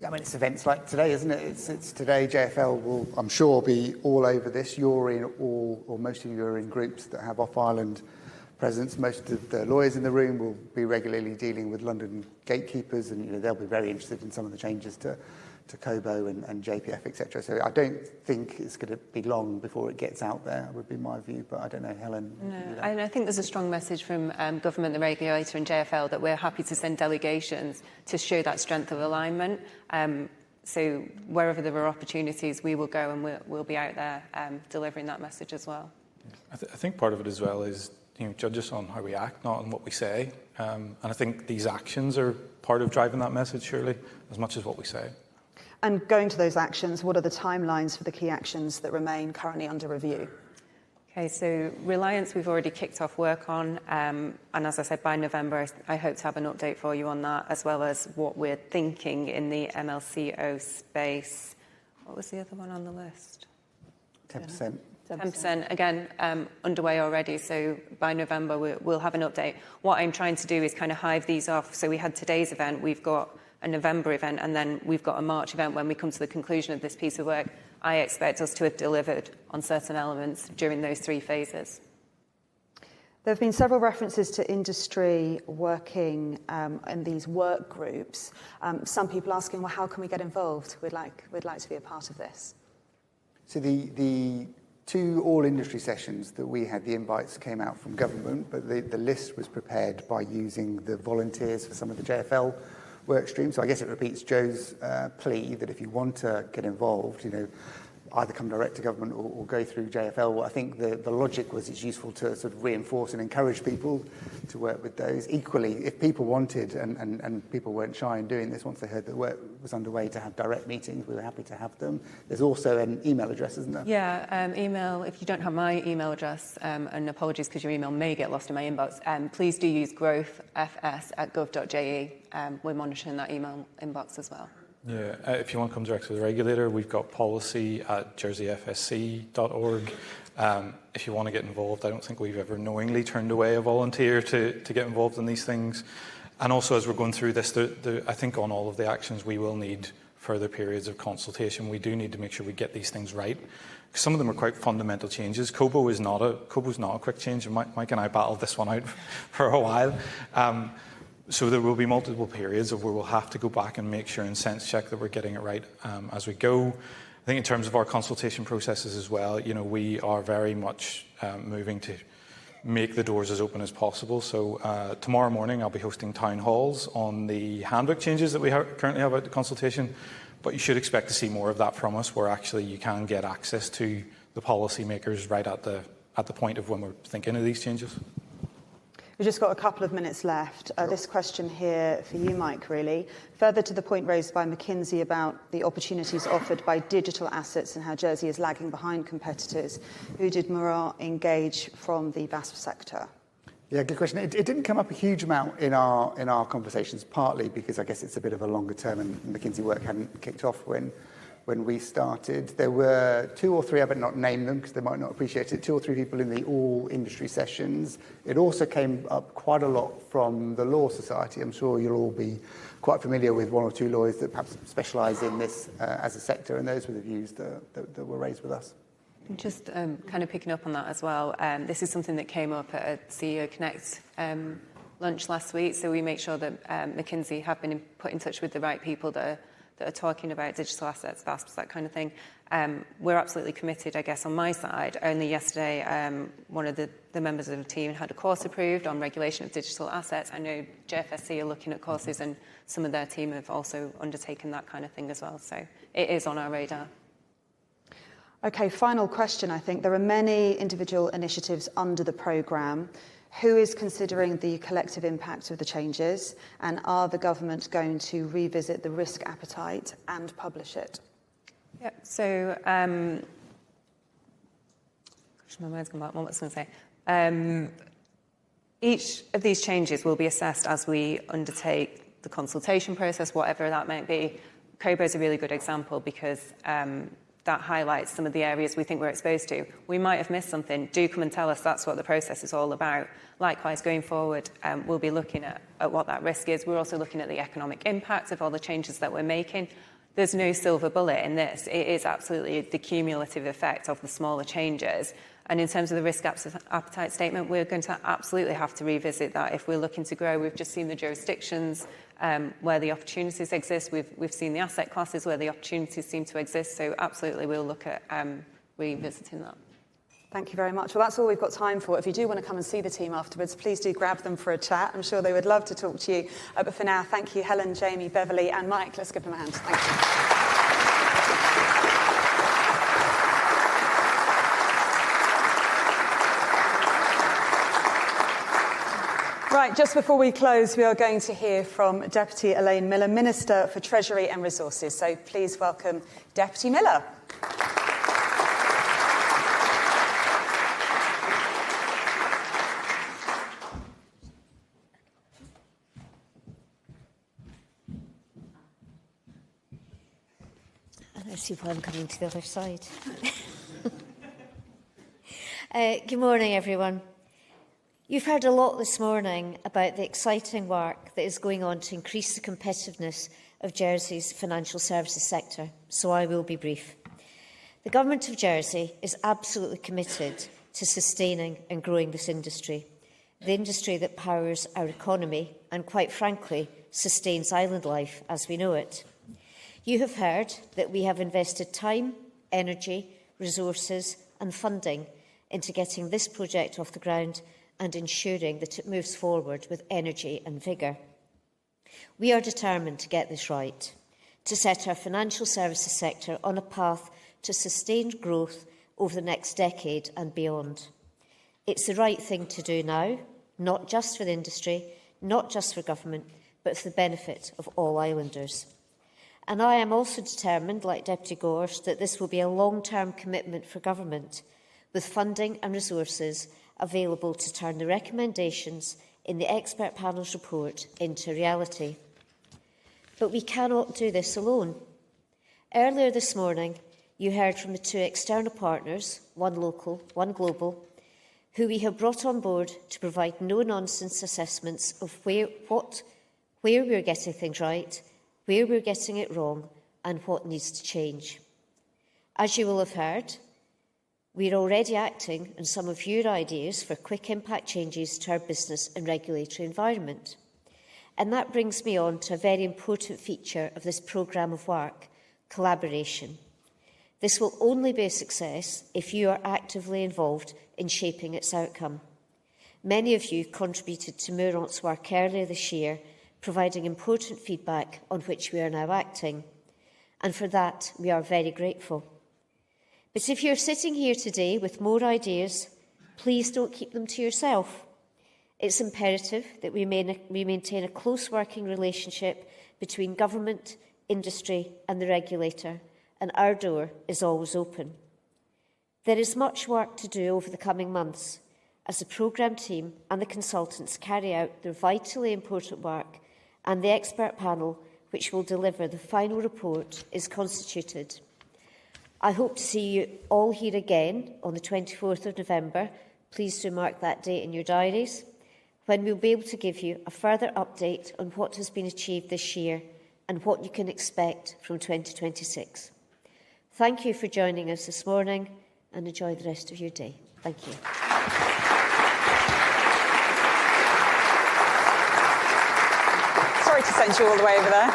I mean, it's events like today, isn't it? It's today. JFL will, I'm sure, be all over this. You're in all, or most of you are in groups that have off-island presence. Most of the lawyers in the room will be regularly dealing with London gatekeepers, and they'll be very interested in some of the changes to Kobo and JPF, etc. So I don't think it's going to be long before it gets out there, would be my view. But I don't know, Helen. No, I think there's a strong message from government, the regulator, and JFL that we're happy to send delegations to show that strength of alignment. So wherever there are opportunities, we will go and we'll be out there delivering that message as well. I think part of it as well is, judge us on how we act, not on what we say. And I think these actions are part of driving that message, surely, as much as what we say. And going to those actions, what are the timelines for the key actions that remain currently under review? Okay, so Reliance we've already kicked off work on, and as I said, by November I hope to have an update for you on that, as well as what we're thinking in the MLCO space. What was the other one on the list? 10%. 10%, again, underway already, so by November we'll have an update. What I'm trying to do is kind of hive these off. So we had today's event, we've got a November event, and then we've got a March event when we come to the conclusion of this piece of work. I expect us to have delivered on certain elements during those 3 phases. There have been several references to industry working in these work groups. Some people asking, well, how can we get involved? We'd like to be a part of this. So the 2 all-industry sessions that we had, the invites came out from government, but the list was prepared by using the volunteers for some of the JFL work streams. So I guess it repeats Joe's plea that if you want to get involved, either come direct to government or go through JFL. I think the logic was it's useful to sort of reinforce and encourage people to work with those. Equally, if people wanted and people weren't shy in doing this, once they heard that work was underway, to have direct meetings, we were happy to have them. There's also an email address, isn't there? Yeah, email, if you don't have my email address, and apologies because your email may get lost in my inbox, please do use growthfs@gov.je. We're monitoring that email inbox as well. Yeah, if you want to come direct to the regulator, we've got policy@jerseyfsc.org. If you want to get involved, I don't think we've ever knowingly turned away a volunteer to get involved in these things. And also, as we're going through this, I think on all of the actions, we will need further periods of consultation. We do need to make sure we get these things right. Some of them are quite fundamental changes. Kobo's not a quick change. And Mike and I battled this one out for a while. So there will be multiple periods of where we'll have to go back and make sure and sense check that we're getting it right as we go. I think in terms of our consultation processes as well, we are very much moving to make the doors as open as possible. So tomorrow morning I'll be hosting town halls on the handbook changes that we currently have out to consultation. But you should expect to see more of that from us, where actually you can get access to the policymakers right at the point of when we're thinking of these changes. We've just got a couple of minutes left. This question here for you, Mike, really. Further to the point raised by McKinsey about the opportunities offered by digital assets and how Jersey is lagging behind competitors, who did Murat engage from the VASP sector? Yeah, good question. It didn't come up a huge amount in our conversations, partly because I guess it's a bit of a longer term and McKinsey work hadn't kicked off when we started. There were 2 or 3, I better not name them because they might not appreciate it, 2 or 3 people in the all industry sessions. It also came up quite a lot from the Law Society. I'm sure you'll all be quite familiar with 1 or 2 lawyers that perhaps specialise in this as a sector, and those were the views that were raised with us. Just kind of picking up on that as well, this is something that came up at a CEO Connect lunch last week, so we make sure that McKinsey have been put in touch with the right people that are talking about digital assets, VASPs, that kind of thing. We're absolutely committed, I guess, on my side. Only yesterday, one of the members of the team had a course approved on regulation of digital assets. I know JFSC are looking at courses, and some of their team have also undertaken that kind of thing as well. So it is on our radar. Okay, final question, I think. There are many individual initiatives under the programme. Who is considering the collective impact of the changes, and are the government going to revisit the risk appetite and publish it? Yeah, so my mind's gone back. What was I going to say? Each of these changes will be assessed as we undertake the consultation process, whatever that might be. Kobo is a really good example because that highlights some of the areas we think we're exposed to. We might have missed something. Do come and tell us. That's what the process is all about. Likewise, going forward, we'll be looking at what that risk is. We're also looking at the economic impact of all the changes that we're making. There's no silver bullet in this. It is absolutely the cumulative effect of the smaller changes. And in terms of the risk appetite statement, we're going to absolutely have to revisit that if we're looking to grow. We've just seen the jurisdictions where the opportunities exist. We've seen the asset classes where the opportunities seem to exist. So absolutely, we'll look at revisiting that. Thank you very much. Well, that's all we've got time for. If you do want to come and see the team afterwards, please do grab them for a chat. I'm sure they would love to talk to you. But for now, thank you, Helen, Jamie, Beverly, and Mike. Let's give them a hand. Thank you. Right, just before we close, we are going to hear from Deputy Elaine Miller, Minister for Treasury and Resources. So please welcome Deputy Miller. Let's see why I'm coming to the other side. Good morning, everyone. You've heard a lot this morning about the exciting work that is going on to increase the competitiveness of Jersey's financial services sector, so I will be brief. The Government of Jersey is absolutely committed to sustaining and growing this industry, the industry that powers our economy and, quite frankly, sustains island life as we know it. You have heard that we have invested time, energy, resources and funding into getting this project off the ground and ensuring that it moves forward with energy and vigour. We are determined to get this right, to set our financial services sector on a path to sustained growth over the next decade and beyond. It's the right thing to do now, not just for the industry, not just for government, but for the benefit of all islanders. And I am also determined, like Deputy Gorse, that this will be a long-term commitment for government, with funding and resources available to turn the recommendations in the expert panel's report into reality. But we cannot do this alone. Earlier this morning, you heard from the two external partners, one local, one global, who we have brought on board to provide no-nonsense assessments of where we're getting things right, where we're getting it wrong, and what needs to change. As you will have heard, we are already acting on some of your ideas for quick impact changes to our business and regulatory environment. And that brings me on to a very important feature of this programme of work, collaboration. This will only be a success if you are actively involved in shaping its outcome. Many of you contributed to Mourant's work earlier this year, providing important feedback on which we are now acting. And for that, we are very grateful. But if you're sitting here today with more ideas, please don't keep them to yourself. It's imperative that we maintain a close working relationship between government, industry and the regulator, and our door is always open. There is much work to do over the coming months as the programme team and the consultants carry out their vitally important work and the expert panel, which will deliver the final report, is constituted. I hope to see you all here again on the 24th of November. Please do mark that date in your diaries, when we'll be able to give you a further update on what has been achieved this year and what you can expect from 2026. Thank you for joining us this morning and enjoy the rest of your day. Thank you. Sorry to send you all the way over there.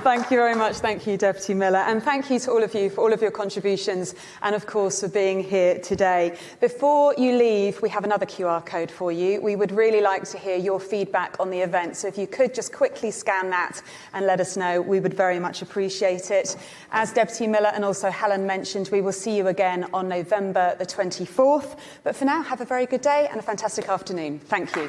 Thank you very much. Thank you, Deputy Miller. And thank you to all of you for all of your contributions and, of course, for being here today. Before you leave, we have another QR code for you. We would really like to hear your feedback on the event. So if you could just quickly scan that and let us know, we would very much appreciate it. As Deputy Miller and also Helen mentioned, we will see you again on November the 24th. But for now, have a very good day and a fantastic afternoon. Thank you.